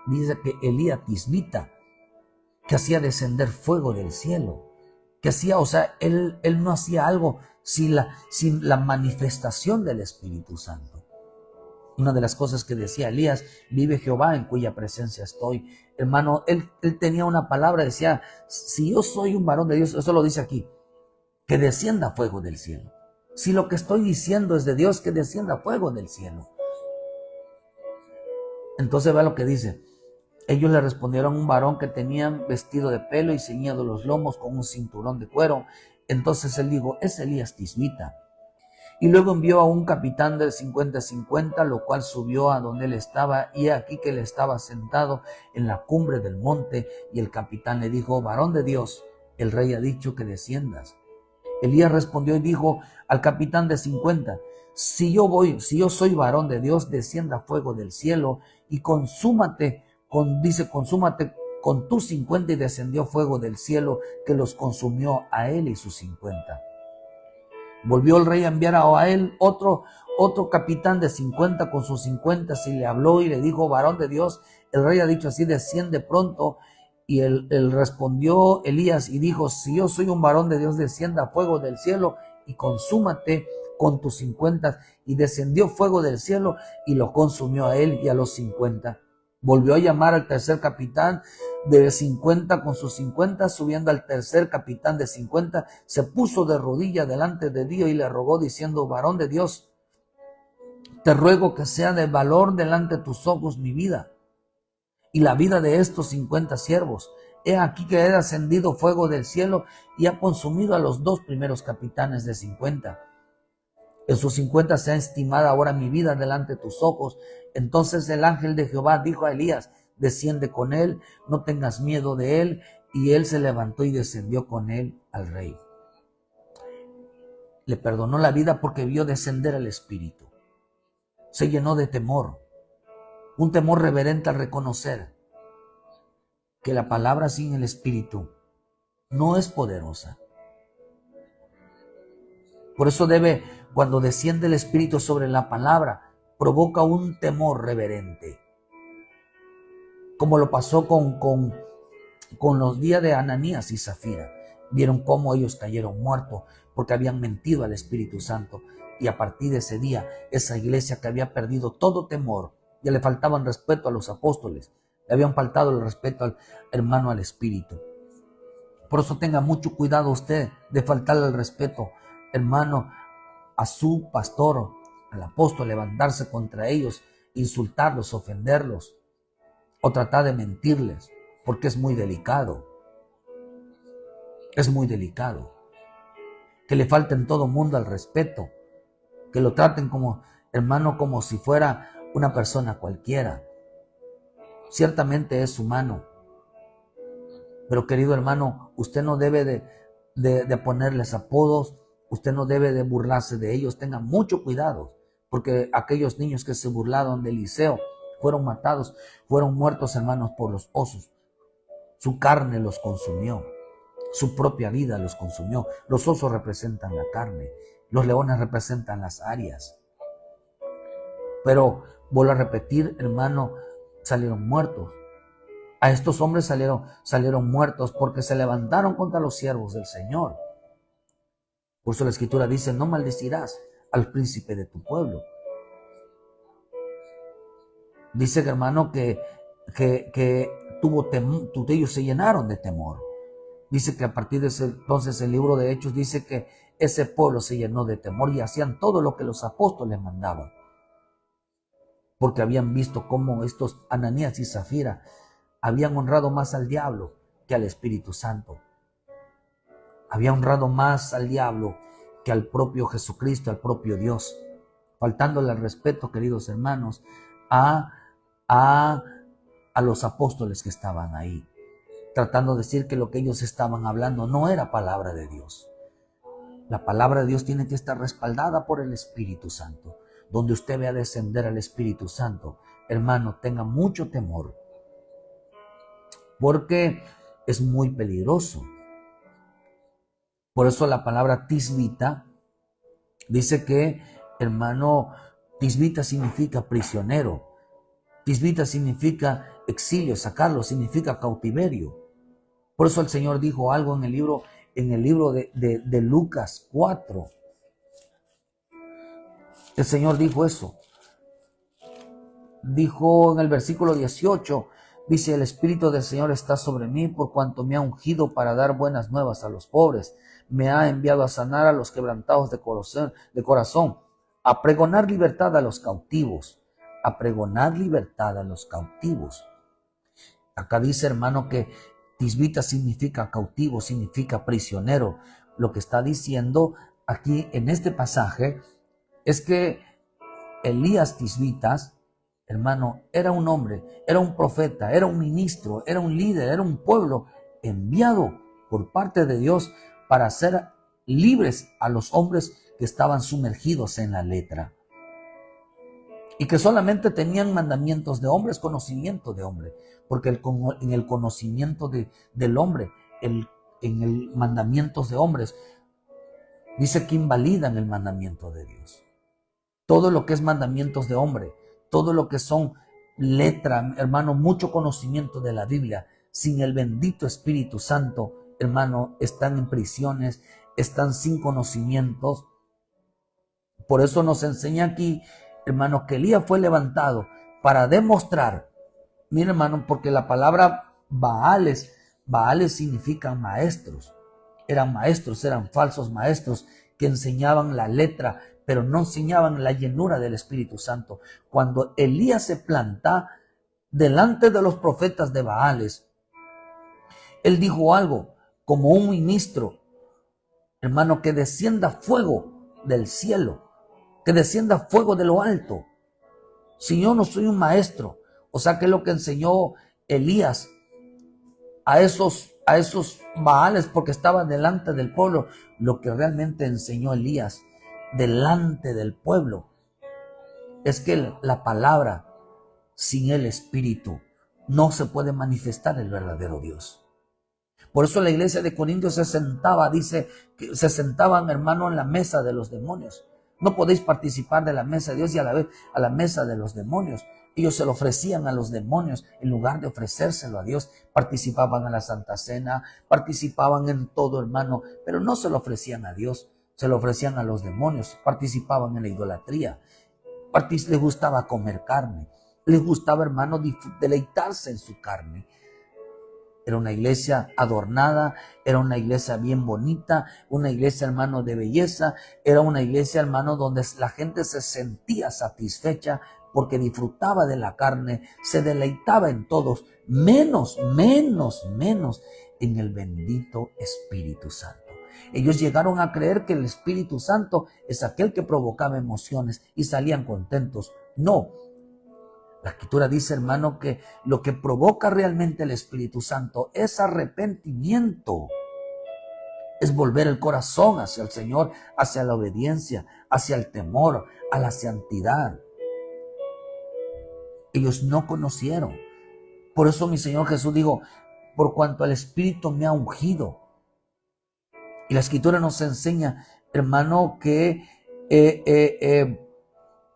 Dice que Elías tisbita, que hacía descender fuego del cielo, que hacía, o sea, él no hacía algo sin la manifestación del Espíritu Santo. Una de las cosas que decía Elías, vive Jehová en cuya presencia estoy. Hermano, él tenía una palabra, decía, si yo soy un varón de Dios, eso lo dice aquí, que descienda fuego del cielo. Si lo que estoy diciendo es de Dios, que descienda fuego del cielo. Entonces vea lo que dice. Ellos le respondieron a un varón que tenía vestido de pelo y ceñido los lomos con un cinturón de cuero. Entonces él dijo, es Elías tisbita. Y luego envió a un capitán del 50-50, lo cual subió a donde él estaba, y aquí que él estaba sentado en la cumbre del monte, y el capitán le dijo, varón de Dios, el rey ha dicho que desciendas. Elías respondió y dijo al capitán de 50, si yo soy varón de Dios, descienda fuego del cielo y consúmate con tus 50, y descendió fuego del cielo que los consumió a él y sus 50. Volvió el rey a enviar a él otro capitán de 50 con sus 50, y le habló y le dijo, varón de Dios, el rey ha dicho así, desciende pronto. Y él respondió Elías y dijo, si yo soy un varón de Dios, descienda fuego del cielo y consúmate con tus 50. Y descendió fuego del cielo y lo consumió a él y a los 50. Volvió a llamar al tercer capitán de 50 con sus 50, subiendo al tercer capitán de 50, se puso de rodillas delante de Dios y le rogó diciendo, varón de Dios, te ruego que sea de valor delante de tus ojos mi vida y la vida de estos 50 siervos. He aquí que he descendido fuego del cielo y ha consumido a los 2 primeros capitanes de 50. En sus 50 se ha estimado ahora mi vida delante de tus ojos. Entonces el ángel de Jehová dijo a Elías, desciende con él, no tengas miedo de él. Y él se levantó y descendió con él al rey. Le perdonó la vida porque vio descender al Espíritu. Se llenó de temor, un temor reverente al reconocer que la palabra sin el Espíritu no es poderosa. Por eso cuando desciende el Espíritu sobre la palabra, provoca un temor reverente. Como lo pasó con los días de Ananías y Zafira. Vieron cómo ellos cayeron muertos porque habían mentido al Espíritu Santo. Y a partir de ese día, esa iglesia que había perdido todo temor, ya le faltaban respeto a los apóstoles, le habían faltado el respeto al hermano, al Espíritu. Por eso tenga mucho cuidado usted de faltarle el respeto, hermano, a su pastor, al apóstol, levantarse contra ellos, insultarlos, ofenderlos o tratar de mentirles, porque es muy delicado. Es muy delicado. Que le falte en todo mundo al respeto, que lo traten como hermano, como si fuera una persona cualquiera. Ciertamente es humano, pero querido hermano, usted no debe de ponerles apodos, usted no debe de burlarse de ellos. Tenga mucho cuidado, porque aquellos niños que se burlaron de Eliseo fueron matados, fueron muertos, hermanos, por los osos. Su carne los consumió, su propia vida los consumió. Los osos representan la carne, los leones representan las áreas. Pero vuelvo a repetir, hermano, salieron muertos. A estos hombres salieron muertos porque se levantaron contra los siervos del Señor. Por eso la Escritura dice, no maldecirás al príncipe de tu pueblo. Dice, hermano, que tuvo temor, ellos se llenaron de temor. Dice que a partir de ese entonces el libro de Hechos dice que ese pueblo se llenó de temor y hacían todo lo que los apóstoles mandaban. Porque habían visto cómo estos Ananías y Zafira habían honrado más al diablo que al Espíritu Santo. Había honrado más al diablo que al propio Jesucristo, al propio Dios. Faltándole al respeto, queridos hermanos, a los apóstoles que estaban ahí. Tratando de decir que lo que ellos estaban hablando no era palabra de Dios. La palabra de Dios tiene que estar respaldada por el Espíritu Santo. Donde usted vea descender al Espíritu Santo, hermano, tenga mucho temor. Porque es muy peligroso. Por eso la palabra tisbita dice que, hermano, tisbita significa prisionero. Tisbita significa exilio, sacarlo, significa cautiverio. Por eso el Señor dijo algo en el libro de Lucas 4. El Señor dijo eso. Dijo en el versículo 18, dice, el Espíritu del Señor está sobre mí por cuanto me ha ungido para dar buenas nuevas a los pobres. Me ha enviado a sanar a los quebrantados de corazón, a pregonar libertad a los cautivos. A pregonar libertad a los cautivos. Acá dice, hermano, que tisbita significa cautivo, significa prisionero. Lo que está diciendo aquí en este pasaje es que Elías Tisbitas, hermano, era un hombre, era un profeta, era un ministro, era un líder, era un pueblo enviado por parte de Dios para hacer libres a los hombres que estaban sumergidos en la letra. Y que solamente tenían mandamientos de hombres, conocimiento de hombre. Porque en el conocimiento del hombre, en el mandamientos de hombres, dice que invalidan el mandamiento de Dios. Todo lo que es mandamientos de hombre, todo lo que son letra, hermano, mucho conocimiento de la Biblia, sin el bendito Espíritu Santo, hermano, están en prisiones, están sin conocimientos. Por eso nos enseña aquí, hermano, que Elías fue levantado para demostrar, mira, hermano, porque la palabra Baales significan maestros. Eran maestros, eran falsos maestros que enseñaban la letra, pero no enseñaban la llenura del Espíritu Santo. Cuando Elías se planta delante de los profetas de Baales, él dijo algo como un ministro, hermano, que descienda fuego del cielo, que descienda fuego de lo alto. Si yo no soy un maestro, o sea, que es lo que enseñó Elías a esos Baales, porque estaban delante del pueblo, lo que realmente enseñó Elías delante del pueblo es que la palabra sin el Espíritu no se puede manifestar el verdadero Dios. Por eso la iglesia de Corintios se sentaba, dice que se sentaban, hermano, en la mesa de los demonios. No podéis participar de la mesa de Dios y a la vez a la mesa de los demonios. Ellos se lo ofrecían a los demonios en lugar de ofrecérselo a Dios. Participaban en la Santa Cena, participaban en todo, hermano, pero no se lo ofrecían a Dios, se lo ofrecían a los demonios. Participaban en la idolatría, les gustaba comer carne, les gustaba, hermano, deleitarse en su carne. Era una iglesia adornada, era una iglesia bien bonita, una iglesia, hermano, de belleza, era una iglesia, hermano, donde la gente se sentía satisfecha porque disfrutaba de la carne, se deleitaba en todos, menos en el bendito Espíritu Santo. Ellos llegaron a creer que el Espíritu Santo es aquel que provocaba emociones y salían contentos. No. La Escritura dice, hermano, que lo que provoca realmente el Espíritu Santo es arrepentimiento. Es volver el corazón hacia el Señor, hacia la obediencia, hacia el temor, a la santidad. Ellos no conocieron. Por eso mi Señor Jesús dijo, por cuanto el Espíritu me ha ungido. Y la Escritura nos enseña, hermano, que en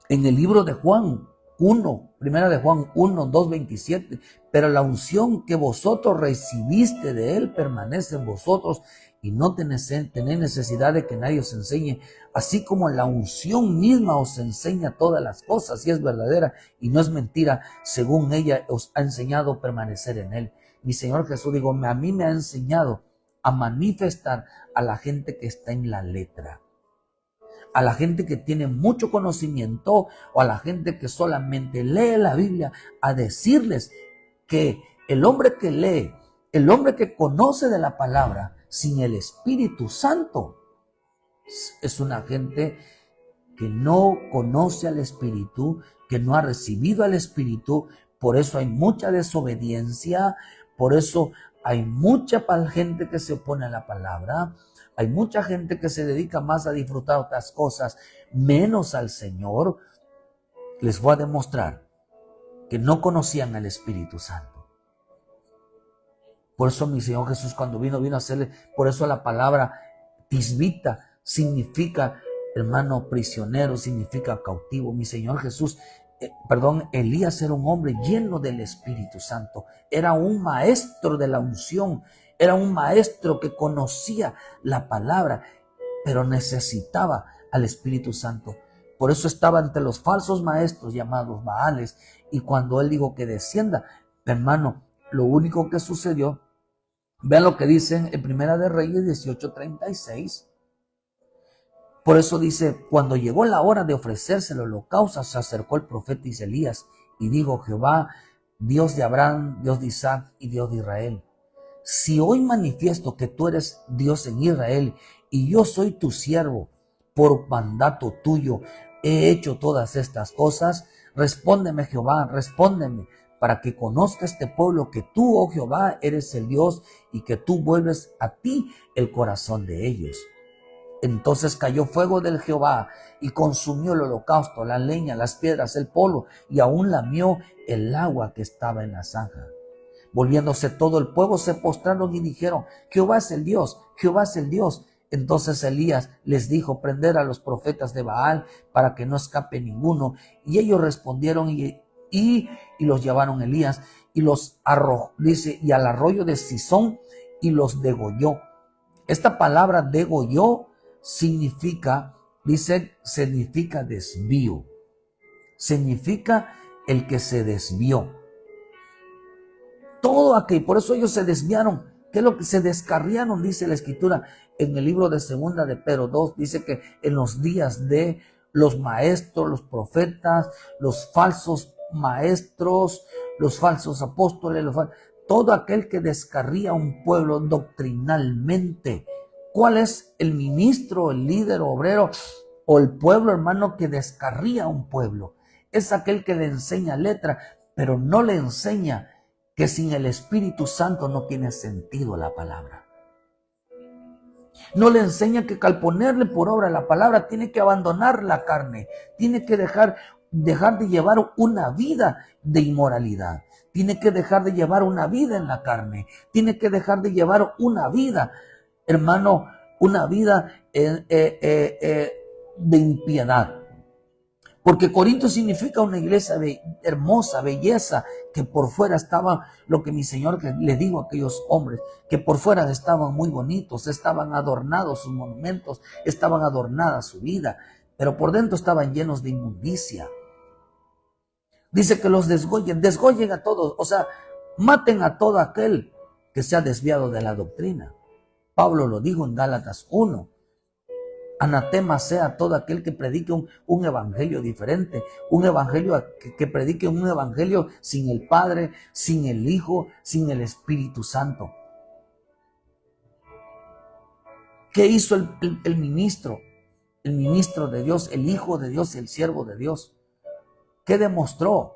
el libro de Juan 1, primera de Juan 1, 2, 27, pero la unción que vosotros recibiste de Él permanece en vosotros y no tenéis necesidad de que nadie os enseñe, así como la unción misma os enseña todas las cosas y es verdadera y no es mentira, según ella os ha enseñado a permanecer en él. Mi Señor Jesús, digo, a mí me ha enseñado a manifestar a la gente que está en la letra, a la gente que tiene mucho conocimiento o a la gente que solamente lee la Biblia, a decirles que el hombre que lee, el hombre que conoce de la palabra sin el Espíritu Santo, es una gente que no conoce al Espíritu, que no ha recibido al Espíritu. Por eso hay mucha desobediencia, por eso hay mucha gente que se opone a la palabra, hay mucha gente que se dedica más a disfrutar otras cosas, menos al Señor. Les voy a demostrar que no conocían al Espíritu Santo. Por eso mi Señor Jesús cuando vino a hacerle, por eso la palabra tisbita significa, hermano, prisionero, significa cautivo. Mi Señor Jesús, Elías era un hombre lleno del Espíritu Santo, era un maestro de la unción, era un maestro que conocía la palabra, pero necesitaba al Espíritu Santo. Por eso estaba entre los falsos maestros llamados Baales, y cuando él dijo que descienda, hermano, lo único que sucedió, vean lo que dicen en Primera de Reyes 18:36. Por eso dice, cuando llegó la hora de ofrecerse el holocausto, se acercó el profeta Elías y dijo, Jehová, Dios de Abraham, Dios de Isaac y Dios de Israel, si hoy manifiesto que tú eres Dios en Israel y yo soy tu siervo, por mandato tuyo he hecho todas estas cosas, respóndeme Jehová, respóndeme, para que conozca este pueblo que tú, oh Jehová, eres el Dios y que tú vuelves a ti el corazón de ellos. Entonces cayó fuego del Jehová y consumió el holocausto, la leña, las piedras, el polvo y aún lamió el agua que estaba en la zanja. Volviéndose todo el pueblo, se postraron y dijeron, Jehová es el Dios, Jehová es el Dios. Entonces Elías les dijo, prender a los profetas de Baal para que no escape ninguno. Y ellos respondieron y los llevaron Elías y los arrojó, dice, y al arroyo de Sison y los degolló. Esta palabra degolló significa desvío. Significa el que se desvió. Todo aquello, por eso ellos se desviaron. ¿Qué es lo que se descarriaron? Dice la Escritura en el libro de Segunda de Pedro 2, dice que en los días de los maestros, los profetas, los falsos maestros, los falsos apóstoles, todo aquel que descarría a un pueblo doctrinalmente. ¿Cuál es el ministro, el líder obrero o el pueblo, hermano, que descarría a un pueblo? Es aquel que le enseña letra, pero no le enseña que sin el Espíritu Santo no tiene sentido la palabra. No le enseña que al ponerle por obra la palabra tiene que abandonar la carne, tiene que dejar de llevar una vida de inmoralidad, tiene que dejar de llevar una vida en la carne, tiene que dejar de llevar una vida, hermano, una vida de impiedad. Porque Corinto significa una iglesia hermosa, belleza, que por fuera estaba lo que mi Señor le dijo a aquellos hombres, que por fuera estaban muy bonitos, estaban adornados sus monumentos, estaban adornada su vida, pero por dentro estaban llenos de inmundicia. Dice que los desgollen a todos, o sea, maten a todo aquel que se ha desviado de la doctrina. Pablo lo dijo en Gálatas 1. Anatema sea todo aquel que predique un evangelio diferente, un evangelio que predique un evangelio sin el Padre, sin el Hijo, sin el Espíritu Santo. ¿Qué hizo el ministro? El ministro de Dios, el Hijo de Dios, el siervo de Dios. ¿Qué demostró?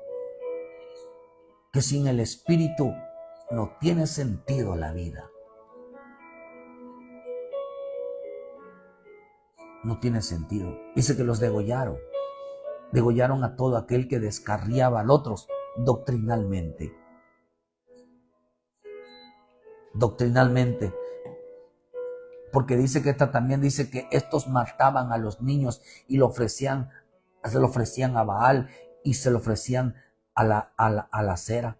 Que sin el Espíritu no tiene sentido la vida. No tiene sentido. Dice que los degollaron. Degollaron a todo aquel que descarriaba al otro doctrinalmente. Doctrinalmente. Porque dice que también dice que estos mataban a los niños y se lo ofrecían a Baal y se lo ofrecían a la cera.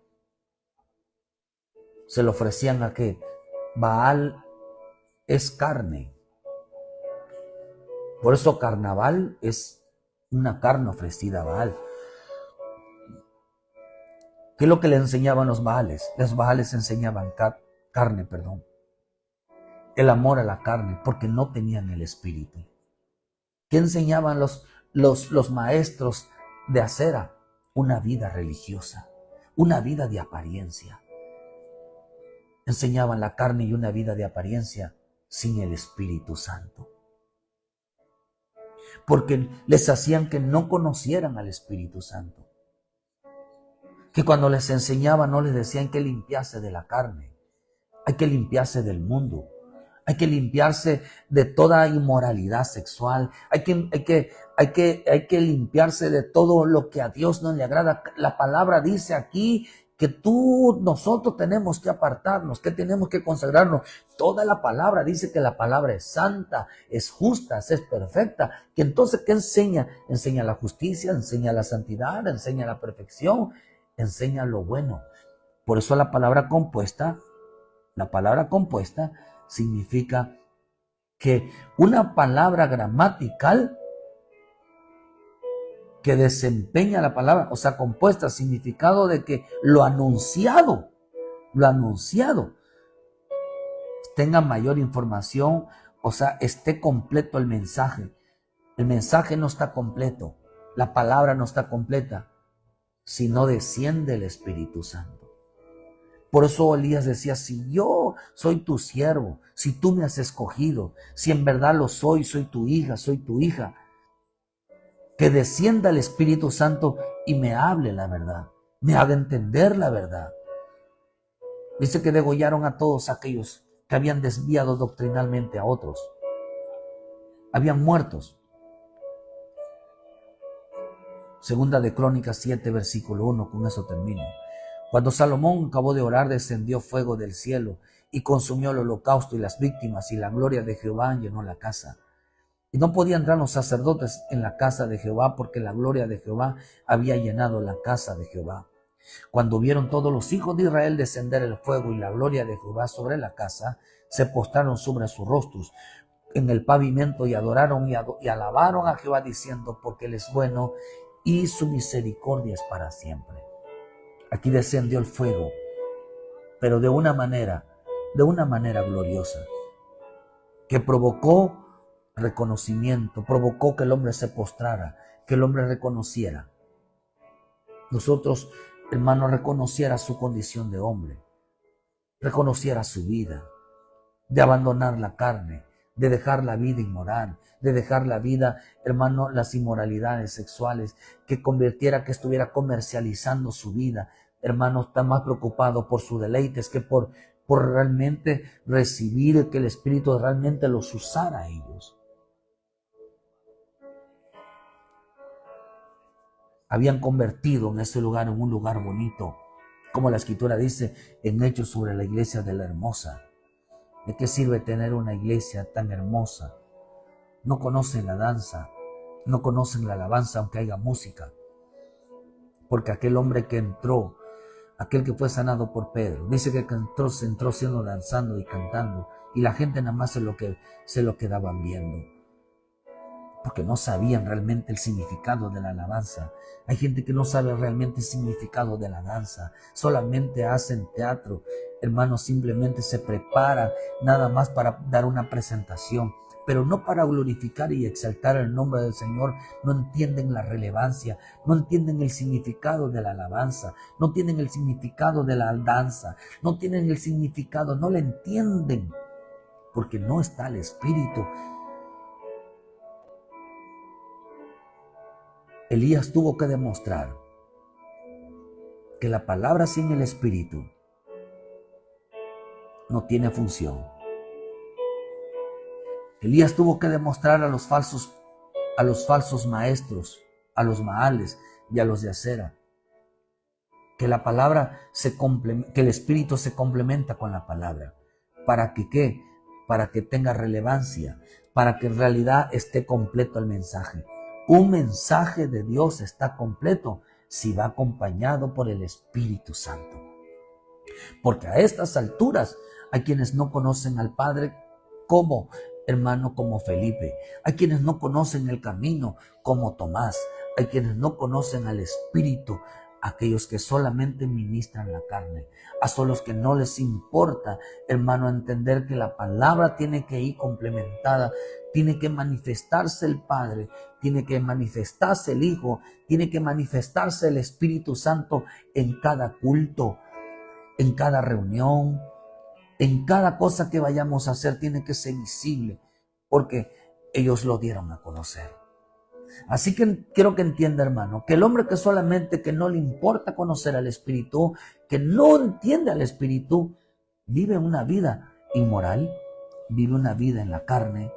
Se lo ofrecían a que Baal es carne. Por eso carnaval es una carne ofrecida a Baal. ¿Qué es lo que le enseñaban los Baales? Los Baales enseñaban carne. El amor a la carne, porque no tenían el espíritu. ¿Qué enseñaban los maestros de Acera? Una vida religiosa, una vida de apariencia. Enseñaban la carne y una vida de apariencia sin el Espíritu Santo. Porque les hacían que no conocieran al Espíritu Santo. Que cuando les enseñaban no les decían que limpiarse de la carne. Hay que limpiarse del mundo. Hay que limpiarse de toda inmoralidad sexual. Hay que limpiarse de todo lo que a Dios no le agrada. La palabra dice aquí que nosotros tenemos que apartarnos, que tenemos que consagrarnos. Toda la palabra dice que la palabra es santa, es justa, es perfecta. Que entonces, ¿qué enseña? Enseña la justicia, enseña la santidad, enseña la perfección, enseña lo bueno. Por eso la palabra compuesta significa que una palabra gramatical que desempeña la palabra, o sea, compuesta, significado de que lo anunciado, tenga mayor información, o sea, esté completo el mensaje. El mensaje no está completo, la palabra no está completa, si no desciende el Espíritu Santo. Por eso Elías decía, si yo soy tu siervo, si tú me has escogido, si en verdad lo soy tu hija, que descienda el Espíritu Santo y me hable la verdad, me haga entender la verdad. Dice que degollaron a todos aquellos que habían desviado doctrinalmente a otros. Habían muertos. Segunda de Crónicas 7, versículo 1, con eso termino. Cuando Salomón acabó de orar, descendió fuego del cielo y consumió el holocausto y las víctimas, y la gloria de Jehová llenó la casa. Y no podían entrar los sacerdotes en la casa de Jehová, porque la gloria de Jehová había llenado la casa de Jehová. Cuando vieron todos los hijos de Israel descender el fuego y la gloria de Jehová sobre la casa, se postraron sobre sus rostros en el pavimento y adoraron y alabaron a Jehová, diciendo, porque Él es bueno y su misericordia es para siempre. Aquí descendió el fuego, pero de una manera gloriosa, que provocó reconocimiento, provocó que el hombre se postrara, que el hombre reconociera. Nosotros, hermano, reconociera su condición de hombre, reconociera su vida, de abandonar la carne, de dejar la vida inmoral, de dejar la vida, hermano, las inmoralidades sexuales, que convirtiera, que estuviera comercializando su vida. Hermano, está más preocupado por sus deleites que por realmente recibir, que el Espíritu realmente los usara a ellos. Habían convertido en ese lugar en un lugar bonito, como la Escritura dice en Hechos sobre la iglesia de la hermosa. ¿De qué sirve tener una iglesia tan hermosa? No conocen la danza, no conocen la alabanza aunque haya música. Porque aquel hombre que entró, aquel que fue sanado por Pedro, dice que se entró siendo danzando y cantando, y la gente nada más se lo quedaban viendo, porque no sabían realmente el significado de la alabanza. Hay gente que no sabe realmente el significado de la danza, solamente hacen teatro, hermanos, simplemente se prepara nada más para dar una presentación, pero no para glorificar y exaltar el nombre del Señor. No entienden la relevancia, no entienden el significado de la alabanza, no tienen el significado de la danza, no tienen el significado, no lo entienden, porque no está el Espíritu. Elías tuvo que demostrar que la palabra sin el Espíritu no tiene función. Elías tuvo que demostrar a los falsos maestros, a los Maales y a los de Acera, que la palabra que el Espíritu se complementa con la palabra. ¿Para que qué? Para que tenga relevancia, para que en realidad esté completo el mensaje. Un mensaje de Dios está completo si va acompañado por el Espíritu Santo. Porque a estas alturas hay quienes no conocen al Padre como, hermano, como Felipe. Hay quienes no conocen el camino como Tomás. Hay quienes no conocen al Espíritu, aquellos que solamente ministran la carne. A los que no les importa, hermano, entender que la palabra tiene que ir complementada. Tiene que manifestarse el Padre, tiene que manifestarse el Hijo, tiene que manifestarse el Espíritu Santo en cada culto, en cada reunión, en cada cosa que vayamos a hacer. Tiene que ser visible, porque ellos lo dieron a conocer. Así que quiero que entienda, hermano, que el hombre que no le importa conocer al Espíritu, que no entiende al Espíritu, vive una vida inmoral, vive una vida en la carne,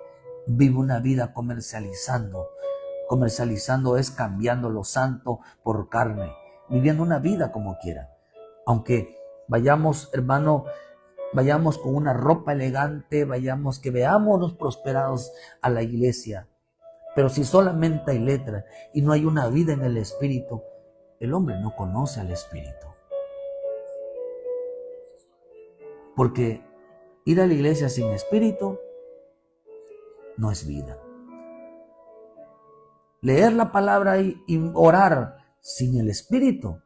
vive una vida comercializando. Comercializando es cambiando lo santo por carne, viviendo una vida como quiera. Aunque vayamos, hermano, vayamos con una ropa elegante, vayamos, que veámonos prosperados a la iglesia. Pero si solamente hay letra y no hay una vida en el Espíritu, el hombre no conoce al Espíritu. Porque ir a la iglesia sin Espíritu no es vida. Leer la palabra y orar sin el Espíritu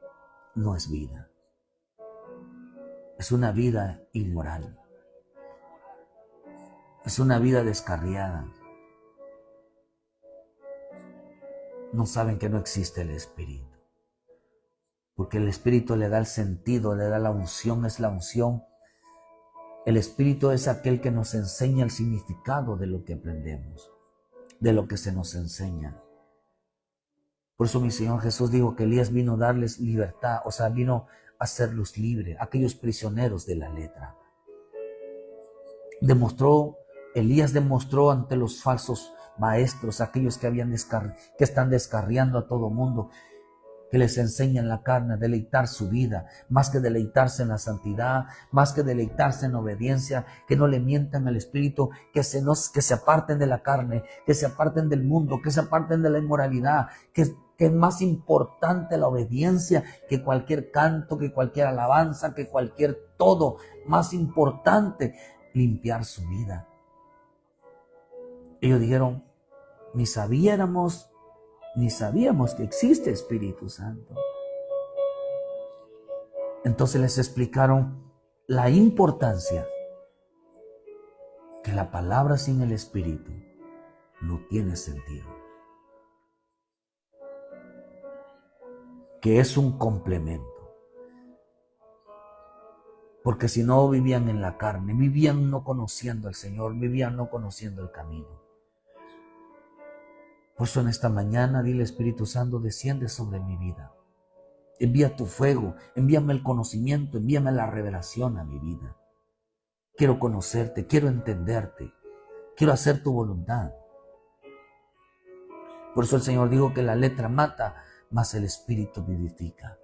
no es vida. Es una vida inmoral. Es una vida descarriada. No saben que no existe el Espíritu. Porque el Espíritu le da el sentido, le da la unción, es la unción. El Espíritu es aquel que nos enseña el significado de lo que aprendemos, de lo que se nos enseña. Por eso mi Señor Jesús dijo que Elías vino a darles libertad, o sea, vino a hacerlos libres, aquellos prisioneros de la letra. Elías demostró ante los falsos maestros, aquellos que están descarriando a todo mundo, que les enseñan la carne a deleitar su vida, más que deleitarse en la santidad, más que deleitarse en obediencia, que no le mientan al Espíritu, que se aparten de la carne, que se aparten del mundo, que se aparten de la inmoralidad, que es más importante la obediencia que cualquier canto, que cualquier alabanza, que cualquier todo. Más importante, limpiar su vida. Ellos dijeron, ni sabíamos que existe Espíritu Santo. Entonces les explicaron la importancia que la palabra sin el Espíritu no tiene sentido. Que es un complemento. Porque si no, vivían en la carne, vivían no conociendo al Señor, vivían no conociendo el camino. Por eso en esta mañana, dile, Espíritu Santo, desciende sobre mi vida. Envía tu fuego, envíame el conocimiento, envíame la revelación a mi vida. Quiero conocerte, quiero entenderte, quiero hacer tu voluntad. Por eso el Señor dijo que la letra mata, mas el Espíritu vivifica.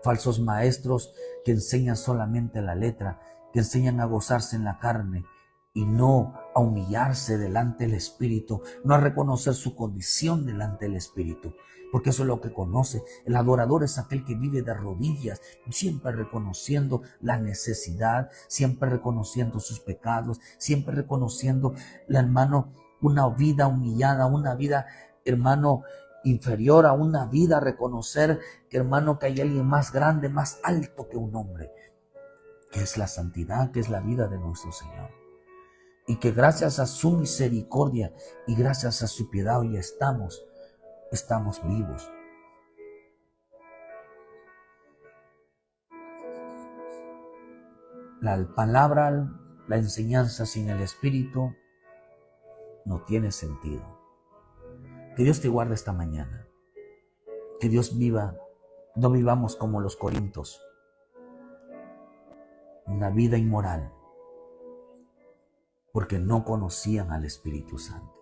Falsos maestros que enseñan solamente la letra, que enseñan a gozarse en la carne y no a humillarse delante del Espíritu, no a reconocer su condición delante del Espíritu, porque eso es lo que conoce. El adorador es aquel que vive de rodillas, siempre reconociendo la necesidad, siempre reconociendo sus pecados, siempre reconociendo, hermano, una vida humillada, una vida, hermano, inferior a una vida, reconocer que, hermano, que hay alguien más grande, más alto que un hombre, que es la santidad, que es la vida de nuestro Señor. Y que gracias a su misericordia y gracias a su piedad hoy estamos vivos. La palabra, la enseñanza sin el Espíritu no tiene sentido. Que Dios te guarde esta mañana. Que Dios no vivamos como los corintios, una vida inmoral, porque no conocían al Espíritu Santo.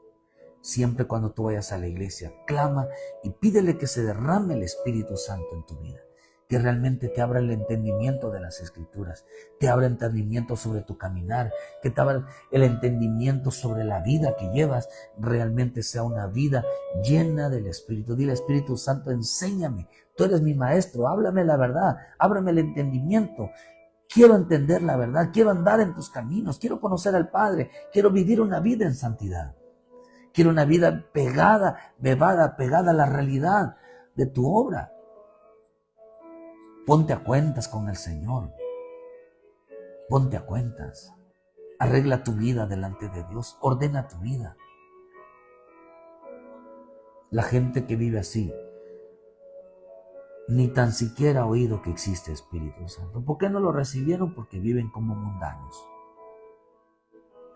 Siempre cuando tú vayas a la iglesia, clama y pídele que se derrame el Espíritu Santo en tu vida, que realmente te abra el entendimiento de las Escrituras, te abra entendimiento sobre tu caminar, que te abra el entendimiento sobre la vida que llevas, realmente sea una vida llena del Espíritu. Dile, Espíritu Santo, enséñame, tú eres mi maestro, háblame la verdad, ábrame el entendimiento. Quiero entender la verdad, quiero andar en tus caminos, quiero conocer al Padre, quiero vivir una vida en santidad. Quiero una vida pegada a la realidad de tu obra. Ponte a cuentas con el Señor. Ponte a cuentas. Arregla tu vida delante de Dios. Ordena tu vida. La gente que vive así ni tan siquiera ha oído que existe Espíritu Santo. ¿Por qué no lo recibieron? Porque viven como mundanos.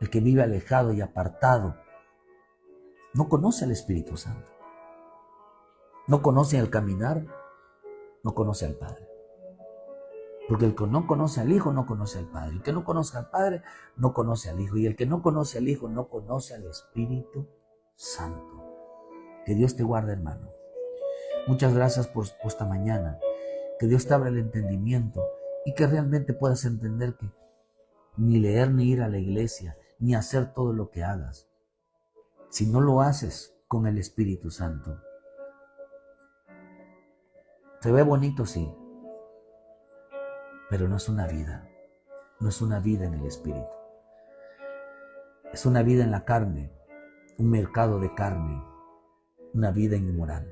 El que vive alejado y apartado no conoce al Espíritu Santo. No conoce al caminar, no conoce al Padre. Porque el que no conoce al Hijo no conoce al Padre. El que no conoce al Padre no conoce al Hijo. Y el que no conoce al Hijo no conoce al Espíritu Santo. Que Dios te guarde, hermano. Muchas gracias por esta mañana. Que Dios te abra el entendimiento y que realmente puedas entender que ni leer ni ir a la iglesia, ni hacer todo lo que hagas, si no lo haces con el Espíritu Santo. Se ve bonito, sí, pero no es una vida. No es una vida en el Espíritu. Es una vida en la carne, un mercado de carne, una vida inmoral.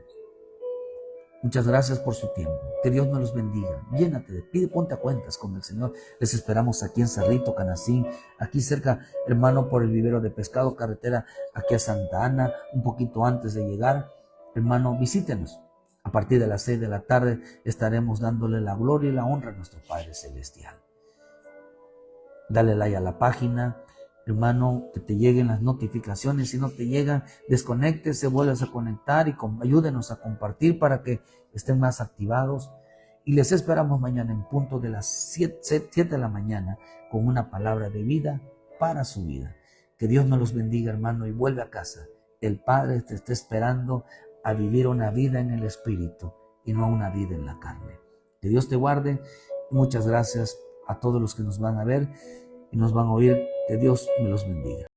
Muchas gracias por su tiempo. Que Dios me los bendiga. Llénate, ponte a cuentas con el Señor. Les esperamos aquí en Cerrito, Canacín, aquí cerca, hermano, por el vivero de pescado, carretera aquí a Santa Ana, un poquito antes de llegar. Hermano, visítenos. A partir de las 6 de la tarde estaremos dándole la gloria y la honra a nuestro Padre Celestial. Dale like a la página, hermano, que te lleguen las notificaciones. Si no te llegan, desconéctese, vuelvas a conectar y ayúdenos a compartir para que estén más activados. Y les esperamos mañana en punto de las 7 de la mañana con una palabra de vida para su vida. Que Dios me los bendiga, hermano, y vuelve a casa. El Padre te está esperando a vivir una vida en el Espíritu y no una vida en la carne. Que Dios te guarde. Muchas gracias a todos los que nos van a ver y nos van a oír. Que Dios me los bendiga.